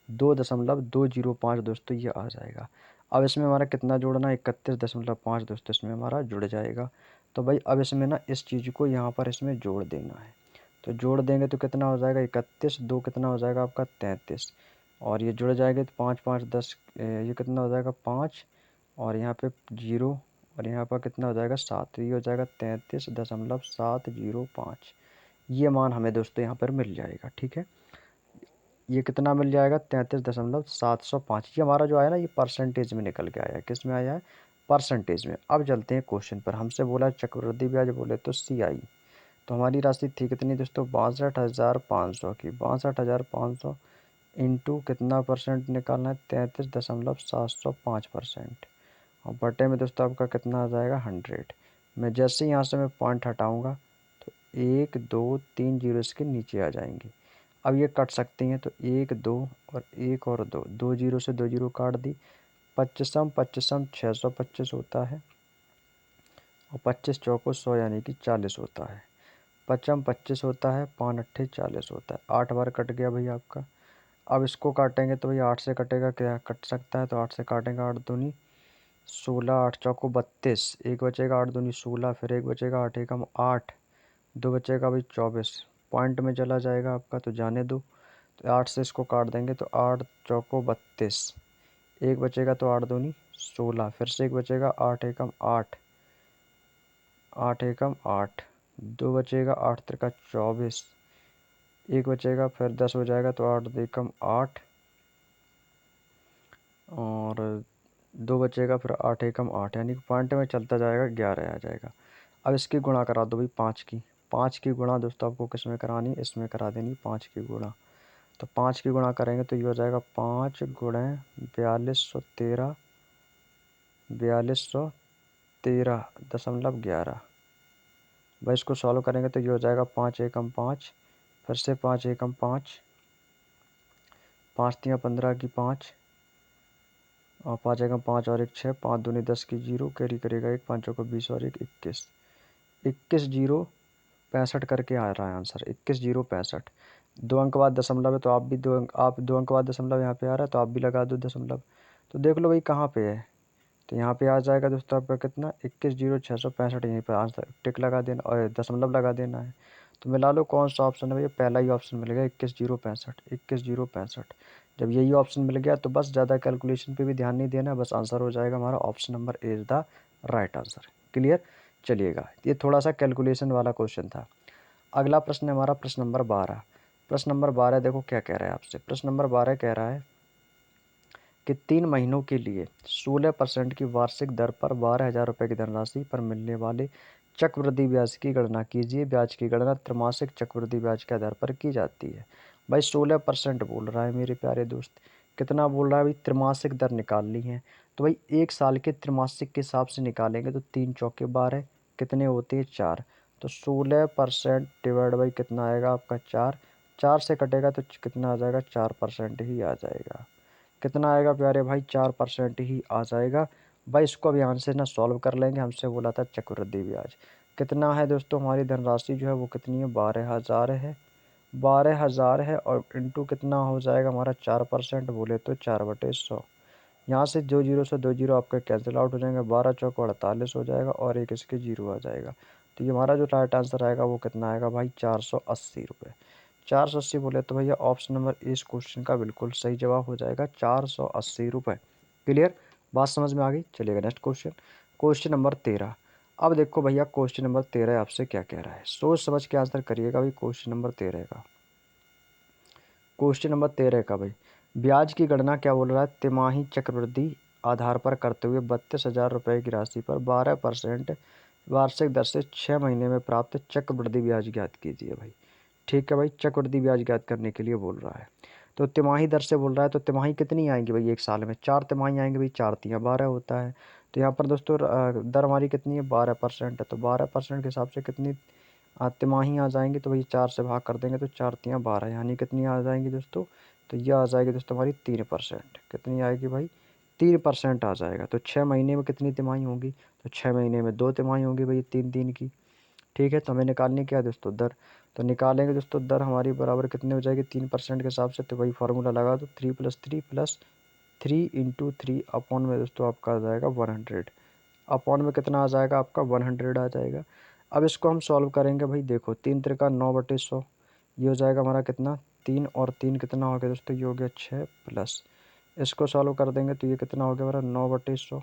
2.205 दोस्तों ये आ जाएगा। अब इसमें हमारा कितना जोड़ना है, 31.5 दोस्तों इसमें हमारा जुड़ जाएगा। तो भाई अब इसमें ना इस चीज़ को यहाँ पर इसमें जोड़ देना है। तो जोड़ देंगे तो कितना हो जाएगा 31, 2 कितना हो जाएगा आपका 33, और ये जुड़ जाएगा तो 5 5 10, ये कितना हो जाएगा 5, और यहाँ पे 0, और यहाँ पर कितना हो जाएगा 7, तो ये हो जाएगा 33.705। ये मान हमें दोस्तों यहाँ पर मिल जाएगा। ठीक है, ये कितना मिल जाएगा 33.705। ये हमारा जो आया ना, ये परसेंटेज में निकल के आया है। किस में आया है? परसेंटेज में। अब चलते हैं क्वेश्चन पर। हमसे बोला चक्रवृद्धि ब्याज, बोले तो CI। तो हमारी राशि थी कितनी दोस्तों? 62,500 की। 62,500 इंटू कितना परसेंट निकालना है? 33.705%। और बटे में दोस्तों आपका कितना आ जाएगा? 100। मैं जैसे यहाँ से मैं पॉइंट हटाऊँगा तो 1 2 3 जीरो इसके नीचे आ जाएंगे। अब ये कट सकती हैं, तो 1 2 और 1 और 2, 2 जीरो से 2 जीरो काट दी। 25 25 625 होता है, और 25 चौको 100 यानी कि 40 होता है। 25 25 होता है, 5 अट्ठे 40 होता है। 8 बार कट गया भाई आपका। अब इसको काटेंगे तो भाई 8 से कटेगा, क्या कट सकता है? तो 8 से काटेंगे, 8 दूनी 16, 8 चौको 32, एक बचेगा 8 दूनी 16, फिर एक बचेगा 8 एकम 8, 2 बचेगा भाई 24। पॉइंट में चला जाएगा आपका, तो जाने दो। तो 8 से इसको काट देंगे तो 8 चौको 32, एक बचेगा तो 8 दूनी 16, फिर से एक बचेगा 8 एकम 8, 8 एकम 8, 2 बचेगा 8 त्रिका 24, एक बचेगा, फिर 10 हो जाएगा तो 8 एकम 8, और 2 बचेगा, फिर 8 एकम 8, यानी कि पॉइंट में चलता जाएगा 11 आ जाएगा। अब इसकी गुणा करा दो भाई 5 की। 5 की गुणा दोस्तों आपको किस में करानी? इसमें करा देनी 5 की गुणा। तो 5 की गुणा करेंगे तो ये हो जाएगा 5 गुणे 4213, 4213.11। भाई इसको सॉल्व करेंगे तो ये हो जाएगा 5 एकम 5, फिर से 5 एकम 5, 5 तियाँ 15 की 5, और 5 एकम 5 और 1 6, 5 दूनी 10 की 0, कैरी करेगा 1, 5 को 20 और 1 21, 21,065 करके आ रहा है आंसर। 21,065। 2 अंक बाद दशमलव है, तो आप भी 2 अंक, आप 2 अंक बाद दशमलव यहाँ पे आ रहा है तो आप भी लगा दो दशमलव। तो देख लो भाई कहाँ पे है, तो यहाँ पे आ जाएगा दोस्तों आपका कितना? 21,665। यहीं पर आंसर टिक लगा देना और दशमलव लगा देना है। तो मिला लो कौन सा ऑप्शन है भैया? पहला ही ऑप्शन मिल गया, 21,065। 21,065 जब यही ऑप्शन मिल गया तो बस ज़्यादा कैलकुलेशन पे भी ध्यान नहीं देना, बस आंसर हो जाएगा हमारा option number A is the right answer. Clear? चलिएगा, ये थोड़ा सा कैलकुलेशन वाला क्वेश्चन था। अगला प्रश्न है हमारा प्रश्न नंबर 12। प्रश्न नंबर 12 देखो क्या कह रहा है आपसे। प्रश्न नंबर 12 कह रहा है कि 3 महीनों के लिए 16% की वार्षिक दर पर 12,000 रुपये की धनराशि पर मिलने वाले चक्रवृद्धि ब्याज की गणना कीजिए। ब्याज की गणना त्रैमासिक चक्रवृद्धि ब्याज के आधार पर की जाती है। भाई 16% बोल रहा है मेरे प्यारे दोस्त। कितना बोल रहा है भाई? त्रैमासिक दर निकालनी है। तो भाई 1 साल के त्रैमासिक के हिसाब से निकालेंगे तो 3 चौके 12, कितने होते हैं 4। तो 16% डिवाइड बाई कितना आएगा आपका 4, 4 से कटेगा तो कितना आ जाएगा? 4% ही आ जाएगा। कितना आएगा प्यारे भाई? 4% ही आ जाएगा। भाई इसको अब यहाँ से ना सॉल्व कर लेंगे। हमसे बोला था चक्रवृद्धि ब्याज कितना है दोस्तों? हमारी धनराशि जो है वो कितनी है? 12,000 है। 12,000 है और इंटू कितना हो जाएगा हमारा? 4%, बोले तो 4/100। यहाँ से 2 जीरो से 2 जीरो आपका कैंसिल आउट हो जाएंगे। 12 चौक 48 हो जाएगा और एक इसके जीरो आ जाएगा। तो ये हमारा जो राइट आंसर आएगा वो कितना आएगा भाई? 480 रुपये। 480 बोले तो भैया ऑप्शन नंबर इस क्वेश्चन का बिल्कुल सही जवाब हो जाएगा 480 रुपये। क्लियर? बात समझ में आ गई? चलिएगा नेक्स्ट क्वेश्चन। Question number 13। अब देखो भैया क्वेश्चन नंबर 13 आपसे क्या कह रहा है, सोच समझ के आंसर करिएगा भाई। क्वेश्चन नंबर 13 का, क्वेश्चन नंबर 13 का भाई ब्याज की गणना क्या बोल रहा है? तिमाही चक्रवृद्धि आधार पर करते हुए 32,000 रुपये की राशि पर 12% वार्षिक दर से 6 महीने में प्राप्त चक्रवृद्धि ब्याज ज्ञात कीजिए भाई। ठीक है भाई, चक्रवृद्धि ब्याज ज्ञात करने के लिए बोल रहा है। तो तिमाही दर से बोल रहा है, तो तिमाही कितनी आएंगी भाई? 1 साल में 4 तिमाही आएंगी भाई। 4 तियाँ 12 होता है। तो यहाँ पर दोस्तों दर हमारी कितनी है? 12% है। तो 12% के हिसाब से कितनी तिमाही आ जाएंगी? तो भाई 4 से भाग कर देंगे तो 4 तियाँ 12, यानी कितनी आ जाएंगी दोस्तों? तो यह आ जाएगी दोस्तों हमारी 3%। कितनी आएगी भाई? 3% आ जाएगा। तो 6 महीने में कितनी तिमाही होंगी? तो 6 महीने में 2 तिमाही होंगी भाई, 3 की। ठीक है, तो हमें निकालनी क्या है दोस्तों? दर। तो निकालेंगे दोस्तों दर हमारी बराबर कितनी हो जाएगी? 3% के हिसाब से। तो वही फार्मूला लगा दो, 3 + 3 + 3 × 3 अपॉन में दोस्तों आपका आ जाएगा 100। अपॉन में कितना आ जाएगा आपका? 100 आ जाएगा। अब इसको हम सॉल्व करेंगे भाई। देखो 3 त्रिका 9/100, ये हो जाएगा हमारा कितना 3 और 3 कितना हो गया दोस्तों, ये हो गया 6 प्लस इसको सॉल्व कर देंगे तो ये कितना हो गया हमारा 9/100।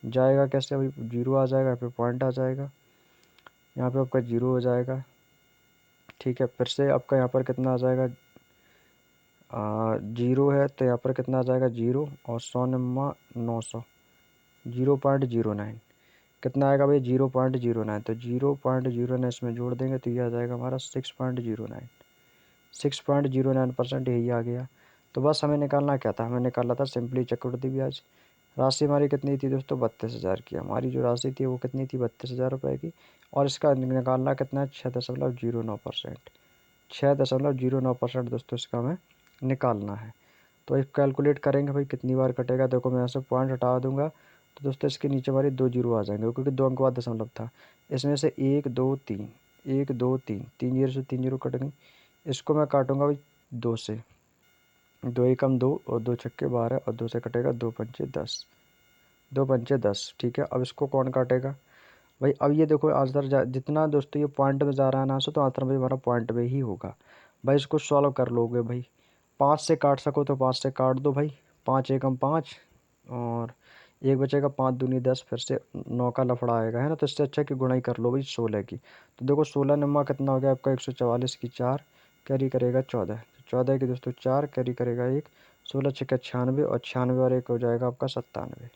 जाएगा कैसे भाई, जीरो आ जाएगा, यहाँ पे पॉइंट आ जाएगा, यहाँ पे आपका जीरो हो जाएगा। ठीक है, फिर से आपका यहाँ पर कितना आ जाएगा, जीरो है तो यहाँ पर कितना आ जाएगा जीरो, और 100 नम्मा 900, 0.09 कितना आएगा भाई 0.09। तो 0.09 इसमें जोड़ देंगे तो ये आ जाएगा हमारा 6.09, 6.09% यही आ गया। तो बस हमें निकालना क्या था, हमें निकालना था सिंपली चक्रवृद्धि ब्याज। राशि हमारी कितनी थी दोस्तों 32,000 की, हमारी जो राशि थी वो कितनी थी 32,000 रुपये की, और इसका निकालना कितना है 6.09%, 6.09% दोस्तों इसका हमें निकालना है। तो एक कैलकुलेट करेंगे भाई कितनी बार कटेगा। देखो मैं यहाँ से पॉइंट हटा दूंगा तो दोस्तों इसके नीचे हमारी 2 जीरो आ जाएंगे, क्योंकि 2 अंक बाद दशमलव था। इसमें से 1 2 3, 1 2 3, 3 जीरो से 3 जीरो कट गई। इसको मैं काटूंगा भाई 2 से, 2 एकम 2 और 2 छक्के 12 और 2 से कटेगा 2 पंचे 10, 2 पंचे 10। ठीक है, अब इसको कौन काटेगा भाई। अब ये देखो आंसर जितना दोस्तों ये पॉइंट में जा रहा है ना आंसर, तो आंसर भाई हमारा पॉइंट में ही होगा। भाई इसको सॉल्व कर लोगे भाई, 5 से काट सको तो 5 से काट दो भाई, 5 एकम 5 और एक बचेगा, 5 दूनी 10, फिर से 9 का लफड़ा आएगा है ना। तो इससे अच्छा कि गुणाई कर लो भाई 16 की। तो देखो 16 नंबर कितना हो गया आपका 144 की 4 कैरी करेगा 14, 14 की दोस्तों 4 कैरी करेगा 1, 16 छक्का 96 और 96 और 1 हो जाएगा आपका 97,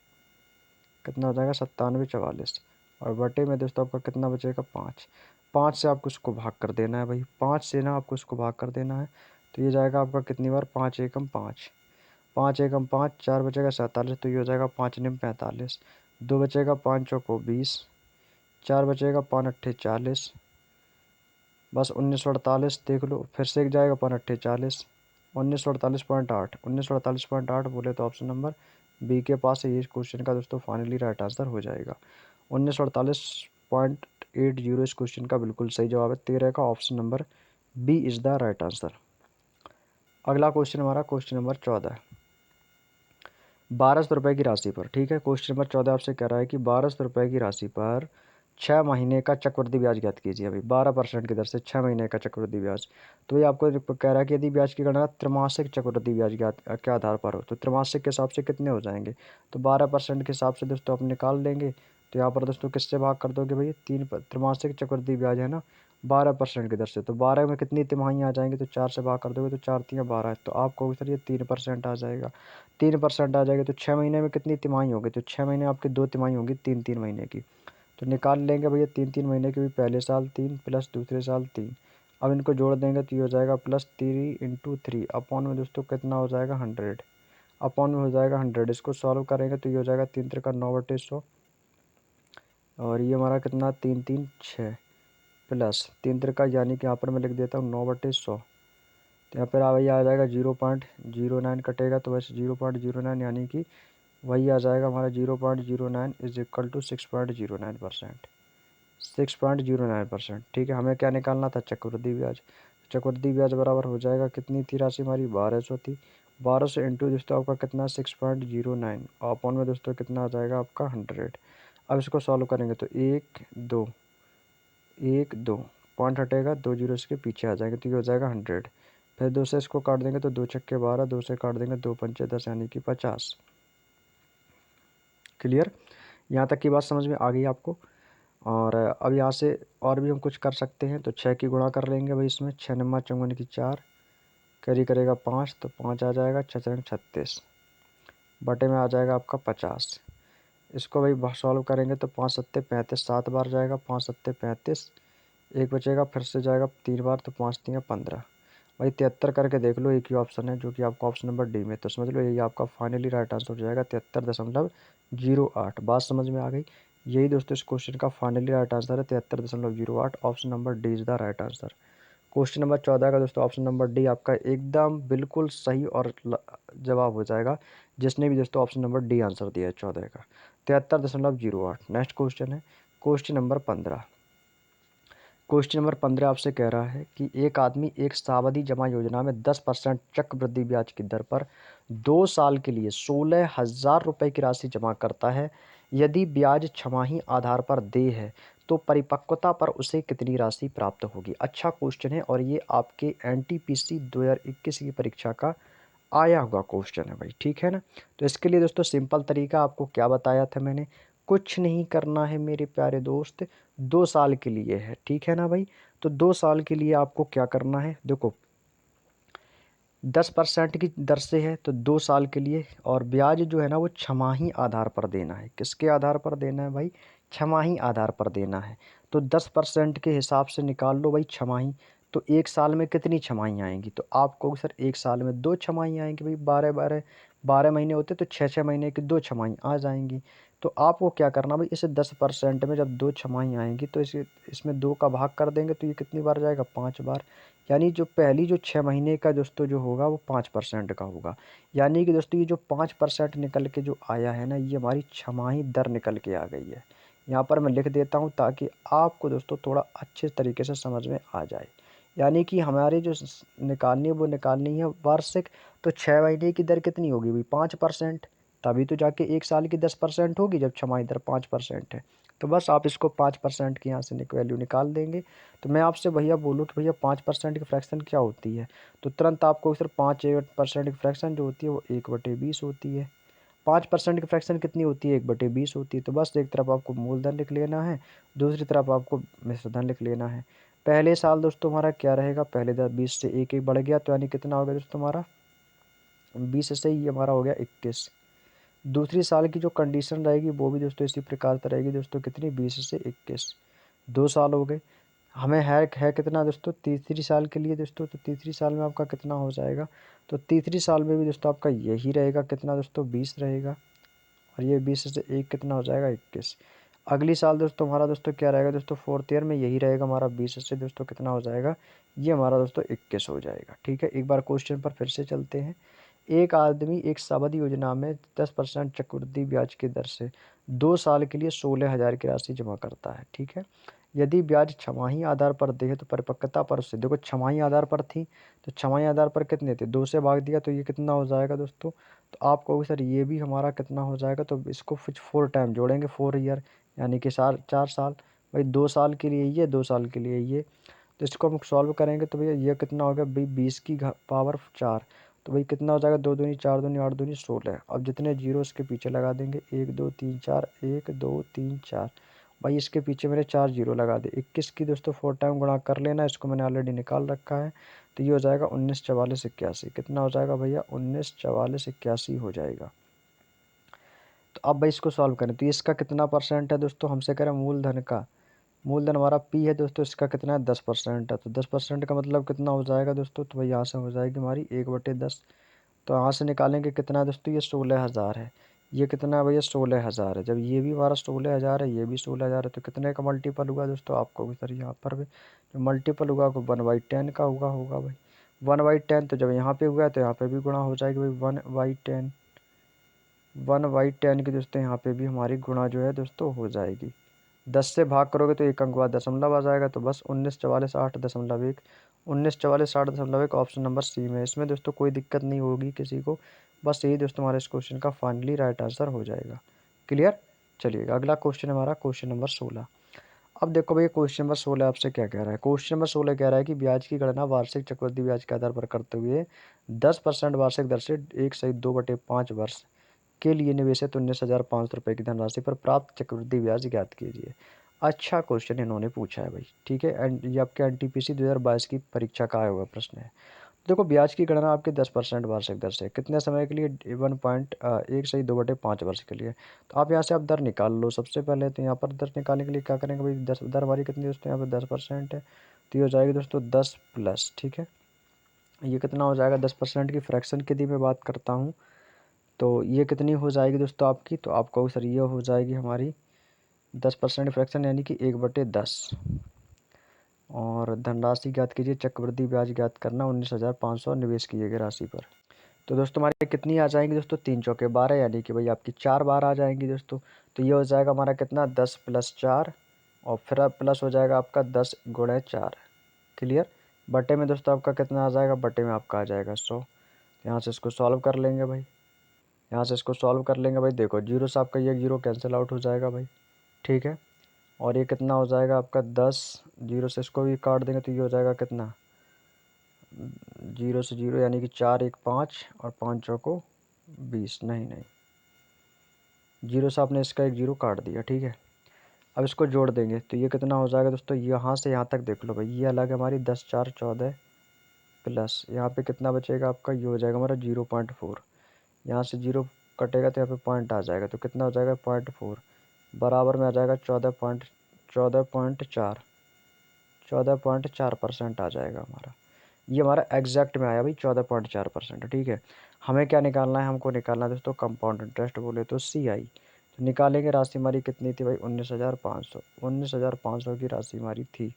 कितना हो जाएगा 97 44, और बटे में दोस्तों आपका कितना बचेगा 5, 5 से आपको उसको भाग कर देना है भाई, 5 से ना आपको उसको भाग कर देना है। तो ये जाएगा आपका कितनी बार 5 एकम 5, 5 एकम 5, 4 बचेगा 47, तो ये हो जाएगा 5 निम 45, 2 बचेगा 5 चौको 20, 4 बचेगा 5 अट्ठे 40, बस 1948 देख लो, फिर से एक जाएगा 5 अट्ठे 40, 1948.8, 1948.8 बोले तो ऑप्शन नंबर बी के पास है। ये क्वेश्चन का दोस्तों फाइनली राइट आंसर हो जाएगा। 1948.80 इस क्वेश्चन का बिल्कुल सही जवाब है। 13 का option number B is the right answer. अगला क्वेश्चन हमारा क्वेश्चन नंबर 14, 1200 रुपये की राशि पर। ठीक है, क्वेश्चन नंबर 14 आपसे कह रहा है कि 1200 रुपये की राशि पर 6 महीने का चक्रवृद्धि ब्याज ज्ञात कीजिए। अभी 12% की दर से 6 महीने का चक्रवृद्धि ब्याज। तो ये आपको कह रहा है कि यदि ब्याज की गणना त्रैमासिक चक्रवृद्धि ब्याज ज्ञात के आधार पर हो तो त्रैमासिक के हिसाब से कितने हो जाएंगे। तो 12% के हिसाब से दोस्तों आप निकाल लेंगे। तो यहाँ पर दोस्तों किससे भाग कर दोगे भैया, त्रैमासिक चक्रवृद्धि ब्याज है ना 12% की दर से, तो 12 में कितनी तिमाही आ जाएंगी, तो 4 से भाग कर दोगे तो 4 तिया 12, तो आपको सर ये 3% आ जाएगा। 3% आ जाएगी तो 6 महीने में कितनी तिमाही होगी, तो 6 महीने आपकी 2 तिमाही होगी 3-3 महीने की। तो निकाल लेंगे भैया 3-3 महीने की भी, पहले साल 3 प्लस दूसरे साल 3। अब इनको जोड़ देंगे तो ये हो जाएगा +3 × 3 अपॉन में दोस्तों कितना हो जाएगा 100, अपॉन में हो जाएगा 100। इसको सॉल्व करेंगे तो ये हो जाएगा 3 त्रिका 9/100, और ये हमारा कितना 3 3 6 प्लस 3 त्रिका यानी कि यहाँ पर मैं लिख देता हूँ 9/100। तो यहाँ पर वही आ जाएगा 0.09 कटेगा, तो वैसे 0.09 यानी कि वही आ जाएगा हमारा 0.09 इज इक्वल टू 6.09%, 6.09%। ठीक है, हमें क्या निकालना था चक्रवृद्धि ब्याज। चक्रवृद्धि ब्याज बराबर हो जाएगा, कितनी थी राशि हमारी 1200 थी, 1200 इंटू दोस्तों आपका कितना 6.09 और अपॉन में दोस्तों कितना आ जाएगा आपका 100। अब इसको सॉल्व करेंगे तो 1 2 1 2 पॉइंट हटेगा, 2 जीरो इसके पीछे आ जाएंगे तो ये हो जाएगा 100। फिर 2 से इसको काट देंगे तो 2 छक्के 12, 2 से काट देंगे 2 पंचे 10 यानी कि 50। क्लियर, यहाँ तक की बात समझ में आ गई आपको। और अब यहाँ से और भी हम कुछ कर सकते हैं। तो 6 की गुणा कर लेंगे भाई, इसमें 6 नम्मा 54 की 4 कैरी करेगा 5, तो 5 आ जाएगा, 6 36 बटे में आ जाएगा आपका 50। इसको भाई सॉल्व करेंगे तो 5 सत्ते 35, 7 बार जाएगा, 5 सत्ते 35, एक बचेगा, फिर से जाएगा 3 बार, तो 5 तिया 15। भाई 73 करके देख लो, एक ही ऑप्शन है जो कि आपका ऑप्शन नंबर डी में, तो समझ लो यही आपका फाइनली राइट आंसर हो जाएगा 73.08। बात समझ में आ गई। यही दोस्तों इस क्वेश्चन का फाइनली राइट आंसर है 73.08, option number D is the right answer. Question number 14 का दोस्तों ऑप्शन नंबर डी आपका एकदम बिल्कुल सही और जवाब हो जाएगा, जिसने भी दोस्तों ऑप्शन नंबर डी आंसर दिया है 14 का 73.08। नेक्स्ट क्वेश्चन है क्वेश्चन नंबर 15। क्वेश्चन नंबर 15 आपसे कह रहा है कि एक आदमी एक सावधि जमा योजना में 10% चक्रवृद्धि ब्याज की दर पर 2 साल के लिए 16,000 रुपये की राशि जमा करता है। यदि ब्याज छमाही आधार पर देय है तो परिपक्वता पर उसे कितनी राशि प्राप्त होगी। अच्छा क्वेश्चन है और ये आपके एनटीपीसी 2021 की परीक्षा का आया हुआ क्वेश्चन है भाई, ठीक है ना। तो इसके लिए दोस्तों सिंपल तरीका आपको क्या बताया था मैंने, कुछ नहीं करना है मेरे प्यारे दोस्त, 2 साल के लिए है, ठीक है ना भाई। तो 2 साल के लिए आपको क्या करना है, देखो 10% की दर से है तो 2 साल के लिए, और ब्याज जो है ना वो छमाही आधार पर देना है। किसके आधार पर देना है भाई, छमाही आधार पर देना है। तो 10% के हिसाब से निकाल लो भाई छमाही, तो 1 साल में कितनी छमाही आएंगी, तो आपको सर 1 साल में 2 छमाही आएंगी भाई, 12 महीने होते तो 6 6 महीने की 2 छमाही आ जाएंगी। तो आपको क्या करना भाई, इसे 10% में जब 2 छमाही आएंगी तो इसमें 2 का भाग कर देंगे तो ये कितनी बार जाएगा, 5 बार। यानी जो पहली जो 6 महीने का दोस्तों जो होगा वो 5% का होगा। यानी कि दोस्तों ये जो 5% निकल के जो आया है ना, ये हमारी छमाही दर निकल के आ गई है। यहाँ पर मैं लिख देता हूँ ताकि आपको दोस्तों थोड़ा अच्छे तरीके से समझ में आ जाए। यानी कि हमारे जो निकालनी है वो निकालनी है वार्षिक, तो 6 महीने की दर कितनी होगी भाई, 5%। तभी तो जाके 1 साल की 10% होगी जब छमाही दर 5% है। तो बस आप इसको 5% की यहाँ से वैल्यू निकाल देंगे। तो मैं आपसे भैया बोलूँ कि भैया 5% की फ्रैक्शन क्या होती है, तो तुरंत आपको सिर्फ 5% की फ्रैक्शन जो होती है वो 1/20 होती है। 5% की फ्रैक्शन कितनी होती है, 1/20 होती है। तो बस एक तरफ आपको मूलधन लिख लेना है, दूसरी तरफ आपको मिश्रधन लिख लेना है। पहले साल दोस्तों हमारा क्या रहेगा, पहले 20 से एक एक बढ़ गया तो यानी कितना हो गया दोस्तों हमारा, 20 से ही हमारा हो गया 21। दूसरी साल की जो कंडीशन रहेगी वो भी दोस्तों इसी प्रकार से रहेगी दोस्तों, कितनी, 20 से 21, 2 साल हो गए। हमें है कितना दोस्तों, तीसरी साल के लिए दोस्तों, तो तीसरी साल में आपका कितना हो जाएगा, तो तीसरी साल में भी दोस्तों आपका यही रहेगा, कितना दोस्तों, 20 रहेगा। और ये 20 से एक कितना हो जाएगा, 21। अगली साल दोस्तों हमारा दोस्तों क्या रहेगा दोस्तों, फोर्थ ईयर में यही रहेगा हमारा, 20 से दोस्तों कितना हो जाएगा, ये हमारा दोस्तों 21 हो जाएगा। ठीक है, एक बार क्वेश्चन पर फिर से चलते हैं। एक आदमी एक सावधि योजना में 10% चक्रवृद्धि ब्याज की दर से 2 साल के लिए 16,000 की राशि जमा करता है। ठीक है, यदि ब्याज छमाही आधार पर दे तो परिपक्वता पर उससे, देखो छमाही आधार पर थी तो छमाही आधार पर कितने थे, 2 से भाग दिया तो ये कितना हो जाएगा दोस्तों, तो आप कहोगे सर ये भी हमारा कितना हो जाएगा, तो इसको फिर 4 टाइम जोड़ेंगे, 4 ईयर, यानी कि 4 साल। भाई 2 साल के लिए ये, 2 साल के लिए ये, तो इसको हम सॉल्व करेंगे तो भैया ये कितना हो गया भाई, 20 की पावर 4। तो भाई कितना हो जाएगा, 2 दूनी 4 दूनी 8 दूनी 16। अब जितने जीरो इसके पीछे लगा देंगे, 1 2 3 4, 1 2 3 4। भाई इसके पीछे मेरे 4 जीरो लगा दे। 21 की दोस्तों 4 टाइम गुणा कर लेना, इसको मैंने ऑलरेडी निकाल रखा है। तो ये हो जाएगा 19 44 81, कितना हो जाएगा भैया, 19 44 81 हो जाएगा। तो अब भाई इसको सॉल्व करें तो इसका कितना परसेंट है दोस्तों, हमसे कह रहे हैं मूलधन का, मूलधन हमारा पी है दोस्तों, इसका कितना है, 10% है। तो 10% का मतलब कितना हो जाएगा दोस्तों, तो भाई यहाँ से हो जाएगी हमारी 1/10। तो यहाँ से निकालेंगे कितना है दोस्तों, ये 16,000 है। ये कितना है भैया, 16,000 है। जब ये भी हमारा 16,000 है, ये भी 16,000 है, तो कितने का मल्टीपल हुआ दोस्तों, आपको भी सर यहाँ पर भी जो मल्टीपल हुआ वो 1/10 का होगा भाई, 1/10। तो जब यहाँ पे हुआ है तो यहाँ पे भी गुणा हो जाएगी भाई, 1/10, 1/10 की दोस्तों यहाँ पे भी हमारी गुणा जो है दोस्तों हो जाएगी। 10 से भाग करोगे तो एक अंक बाद दशमलव आ जाएगा, तो बस 19 44 8 दशमलव 1, 19 44 8 दशमलव 1 ऑप्शन नंबर सी में। इसमें दोस्तों कोई दिक्कत नहीं होगी किसी को, बस यही दोस्तों हमारे इस क्वेश्चन का फाइनली राइट आंसर हो जाएगा। क्लियर, चलिएगा अगला क्वेश्चन हमारा क्वेश्चन नंबर 16। अब देखो भैया क्वेश्चन नंबर 16 आपसे क्या कह रहा है, क्वेश्चन नंबर 16 कह रहा है कि ब्याज की गणना वार्षिक चक्रवृद्धि ब्याज के आधार पर करते हुए 10% वार्षिक दर से 1/2/5 वर्ष के लिए निवेशित 19,500 रुपये की धनराशि पर प्राप्त चक्रवृद्धि ब्याज ज्ञात कीजिए। अच्छा क्वेश्चन इन्होंने पूछा है भाई, ठीक है, एंड ये आपके एनटीपीसी 2022 की परीक्षा का आया हुआ प्रश्न है। देखो ब्याज की गणना आपके 10% वार्षिक दर से कितने समय के लिए, 1.1/2/5 वर्ष के लिए। तो आप यहाँ से आप दर निकाल लो सबसे पहले। तो यहाँ पर दर निकालने के लिए क्या करेंगे भाई, 10 दर हमारी कितनी दोस्तों, यहाँ पर 10% है, तो ये हो जाएगी दोस्तों 10 प्लस, ठीक है, ये कितना हो जाएगा, 10% की फ्रैक्शन की यदि मैं बात करता हूँ तो ये कितनी हो जाएगी दोस्तों आपकी, तो आपको सर ये हो जाएगी हमारी 10% फ्रैक्शन यानी कि 1/10। और धनराशि ज्ञात कीजिए, चक्रवृद्धि ब्याज ज्ञात करना, 19,500 निवेश किए गए राशि पर। तो दोस्तों हमारे कितनी आ जाएंगी दोस्तों, 3 चौके 12, यानी कि भाई आपकी 4 बार आ जाएंगी दोस्तों। तो ये हो जाएगा हमारा कितना, 10 + 4, और फिर अब प्लस हो जाएगा आपका 10 × 4। क्लियर, बटे में दोस्तों आपका कितना आ जाएगा, बटे में आपका आ जाएगा 100। यहाँ से इसको सॉल्व कर लेंगे भाई। यहाँ से इसको सॉल्व कर लेंगे भाई। देखो जीरो से आपका ये जीरो कैंसिल आउट हो जाएगा भाई, ठीक है। और ये कितना हो जाएगा आपका 10, जीरो से इसको भी काट देंगे तो ये हो जाएगा कितना, जीरो से जीरो यानी कि 4 1 5 और 5 चौको 20, नहीं नहीं, जीरो से आपने इसका एक जीरो काट दिया, ठीक है। अब इसको जोड़ देंगे तो ये कितना हो जाएगा दोस्तों, यहाँ से यहाँ तक देख लो भाई, ये अलग है हमारी 10 4 14 प्लस यहाँ पे कितना बचेगा आपका, ये हो जाएगा हमारा 0.4। यहाँ से जीरो कटेगा तो यहाँ पे पॉइंट आ जाएगा, तो कितना हो जाएगा 0.4 बराबर में आ जाएगा 14.4% आ जाएगा हमारा। ये हमारा एग्जैक्ट में आया भाई 14.4%, ठीक है। हमें क्या निकालना है, हमको निकालना है दोस्तों कंपाउंड इंटरेस्ट, बोले तो CI। तो निकालेंगे, राशि हमारी कितनी थी भाई 19,500, 19,500 की राशि हमारी थी।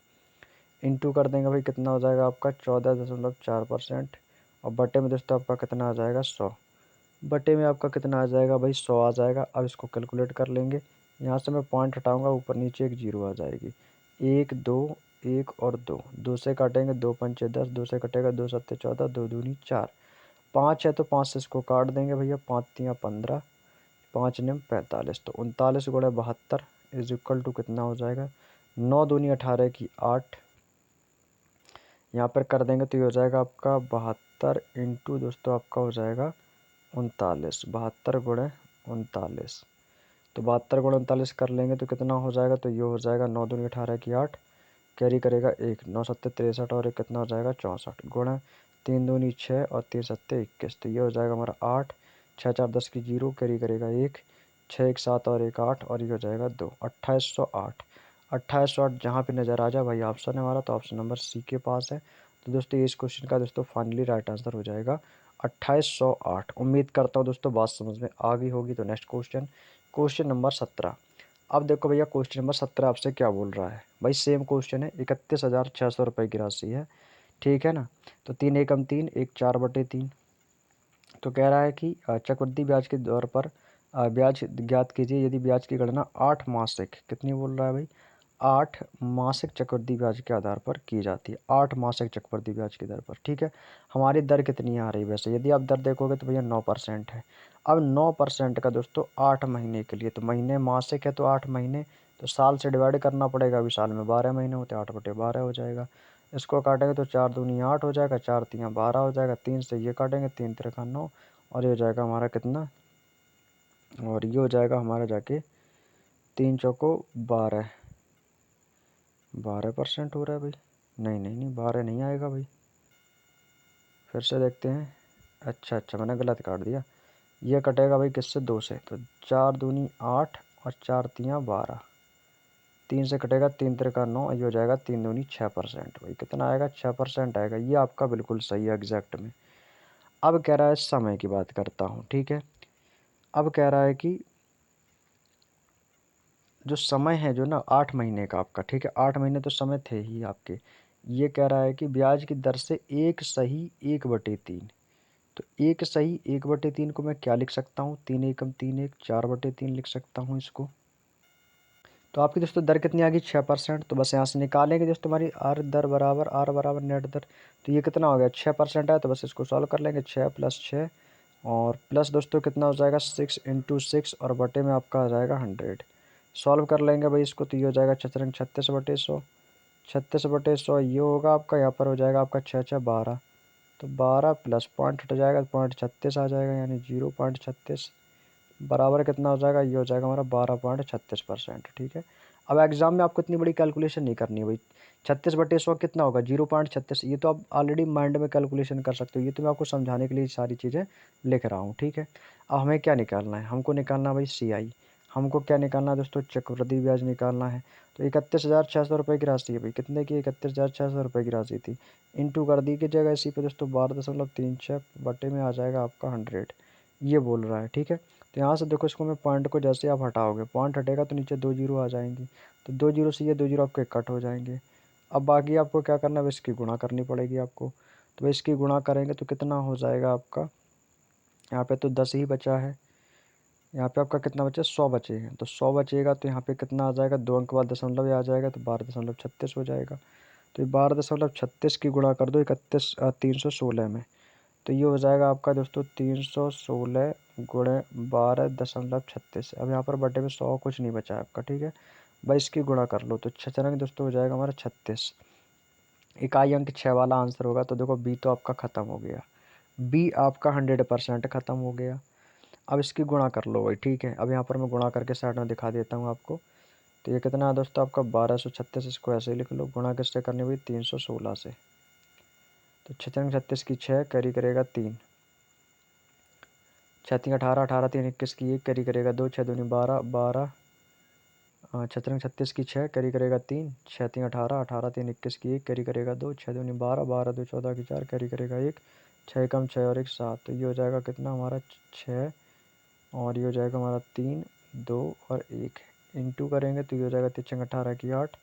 इंटू कर देंगे भाई, कितना हो जाएगा आपका 14.4%, और बटे में दोस्तों आपका कितना आ जाएगा 100, बटे में आपका कितना आ जाएगा भाई 100 आ जाएगा। अब इसको कैलकुलेट कर लेंगे, यहाँ से मैं पॉइंट हटाऊंगा, ऊपर नीचे एक जीरो आ जाएगी, 1 2 1 और 2, 2 से काटेंगे 2 पंचे 10, 2 से कटेगा 2 सत्ते 14, 2 दूनी 4, 5 है तो 5 से इसको काट देंगे भैया, 5 तियाँ 15, 5 निम 45, तो 39 गुणे 72 इज इक्वल टू कितना हो जाएगा, 9 दूनी 18 की 8, यहाँ पर कर देंगे तो ये हो जाएगा आपका 72 इंटू दोस्तों आपका हो जाएगा 39, 72 गुणे 39, तो 72 गुणे 39 कर लेंगे तो कितना हो जाएगा, तो ये हो जाएगा 9 दूनी 18 की 8, कैरी करेगा 1, 9 सत्ते 63 और एक कितना हो जाएगा 64, गुणा 3 दूनी 6 और 3 सत्ते 21, तो ये हो जाएगा हमारा 8, 6 4 10 की 0, कैरी करेगा 1, 6 1 7 और 1 8 और ये हो जाएगा 2, 2808। 2808 जहाँ पे नज़र आ जाए भाई ऑप्शन है हमारा, तो ऑप्शन नंबर सी के पास है। तो दोस्तों ये इस क्वेश्चन का दोस्तों फाइनली राइट आंसर हो जाएगा 2808। उम्मीद करता हूँ दोस्तों बात समझ में आ गई होगी। तो नेक्स्ट क्वेश्चन, क्वेश्चन नंबर 17। अब देखो भैया क्वेश्चन नंबर 17 आपसे क्या बोल रहा है भाई, सेम क्वेश्चन है, 31,600 रुपये की राशि है, ठीक है ना। तो 3 एकम 3, एक 4/3। तो कह रहा है कि चक्रवृद्धि ब्याज के दौर पर ब्याज ज्ञात कीजिए यदि ब्याज की गणना 8 मासिक, कितनी बोल रहा है भाई, 8 मासिक चक्रवृद्धि ब्याज के आधार पर की जाती है, 8 मासिक चक्रवृद्धि ब्याज की दर पर, ठीक है। हमारी दर कितनी आ रही है वैसे, यदि आप दर देखोगे तो भैया 9% है। अब 9% का दोस्तों 8 महीने के लिए, तो महीने मासिक है तो 8 महीने, तो साल से डिवाइड करना पड़ेगा, अभी साल में 12 महीने होते हैं, 8/12 हो जाएगा। इसको काटेंगे तो 4 दूनी 8 हो जाएगा, 4 तियाँ 12 हो जाएगा, 3 से ये काटेंगे, 3 तिरका 9, और ये हो जाएगा हमारा कितना, और ये हो जाएगा हमारा जाके 3 चौको 12, 12% हो रहा है भाई, नहीं नहीं नहीं 12 नहीं आएगा भाई, फिर से देखते हैं। अच्छा अच्छा मैंने गलत काट दिया, ये कटेगा भाई किससे, 2 से, तो 4 दूनी 8 और 4 तियाँ 12, 3 से कटेगा, 3 तिरका 9, ये हो जाएगा 3 दूनी 6%, भाई कितना आएगा 6% आएगा, ये आपका बिल्कुल सही है एग्जैक्ट में। अब कह रहा है समय की बात करता हूँ, ठीक है। अब कह रहा है कि जो समय है जो ना 8 महीने का आपका, ठीक है, 8 महीने तो समय थे ही आपके। ये कह रहा है कि ब्याज की दर से 1/3, तो 1/3 को मैं क्या लिख सकता हूँ, 3 एकम 3 1 4/3 लिख सकता हूँ इसको। तो आपकी दोस्तों दर कितनी आ गई 6%, तो बस यहाँ से निकालेंगे दोस्तों हमारी आर बराबर नेट दर, तो ये कितना हो गया 6% है, तो बस इसको सॉल्व कर लेंगे, 6 + 6 और प्लस दोस्तों कितना हो जाएगा 6 × 6 और बटे में आपका आ जाएगा 100। सॉल्व कर लेंगे भाई इसको, तो ये हो जाएगा 36/100, 36/100 ये होगा आपका, यहाँ पर हो जाएगा आपका 6 6 12, तो 12 प्लस पॉइंट हट जाएगा, पॉइंट 36 आ जाएगा, यानी 0.36 बराबर कितना हो जाएगा, ये हो जाएगा हमारा 12.36%, ठीक है। अब एग्जाम में आपको इतनी बड़ी कैलकुलेशन नहीं करनी है भाई, 36/100 कितना होगा 0.36, ये तो आप ऑलरेडी माइंड में कैलकुलेशन कर सकते हो, ये तो मैं आपको समझाने के लिए सारी चीज़ें लिख रहा हूँ, ठीक है। अब हमें क्या निकालना है, हमको निकालना है भाई CI, हमको क्या निकालना है दोस्तों, चक्रवृद्धि ब्याज निकालना है। तो 31,600 रुपये की राशि है भाई, कितने की 31,600 रुपये की राशि थी, इंटू कर दी कीजिएगा इसी पे दोस्तों 12.36 बटे में आ जाएगा आपका 100, ये बोल रहा है, ठीक है। तो यहाँ से देखो इसको मैं पॉइंट को जैसे आप हटाओगे, पॉइंट हटेगा तो नीचे 2 जीरो आ जाएंगी, तो 2 जीरो से ये 2 जीरो आपके कट हो जाएंगे। अब बाकी आपको क्या करना है, इसकी गुणा करनी पड़ेगी आपको, तो इसकी गुणा करेंगे तो कितना हो जाएगा आपका, यहाँ पे तो 10 ही बचा है, यहाँ पे आपका कितना बचा 100 बचे हैं, तो 100 बचेगा तो यहाँ पे कितना आ जाएगा, 2 अंक बाद दशमलव आ जाएगा, तो 12.36 हो जाएगा। तो ये 12.36 की गुणा कर दो 316 में, तो ये हो जाएगा आपका दोस्तों 316 गुणे 12.36। अब यहाँ पर बटे में 100 कुछ नहीं बचा है आपका, ठीक है भाई। इसकी गुणा कर लो तो 6 दोस्तों हो जाएगा हमारा 36। इकाई अंक 6 वाला आंसर होगा। तो देखो बी तो आपका ख़त्म हो गया, बी आपका 100% ख़त्म हो गया। अब इसकी गुणा कर लो भाई, ठीक है। अब यहाँ पर मैं गुणा करके साइड में दिखा देता हूँ आपको। तो ये कितना है दोस्तों आपका 1236। इसको ऐसे ही लिख लो। गुणा किससे करनी हुई 316 से। तो 36 की 6 कैरी करेगा 3, 6 3 18, 18 3 21 की 1 कैरी करेगा 2, 6 दूनी 12, 12 36 की 6 कैरी करेगा 3, 6 3 18, 18 3 21 की 1 कैरी करेगा 2, 6 दूनी 12, 12 2 14 की 4 कैरी करेगा 1, 6 कम 6 और 1 7। तो ये हो जाएगा कितना हमारा 6, और ये हो जाएगा हमारा 3 2 और 1 इंटू करेंगे तो ये हो जाएगा 3 18 की 8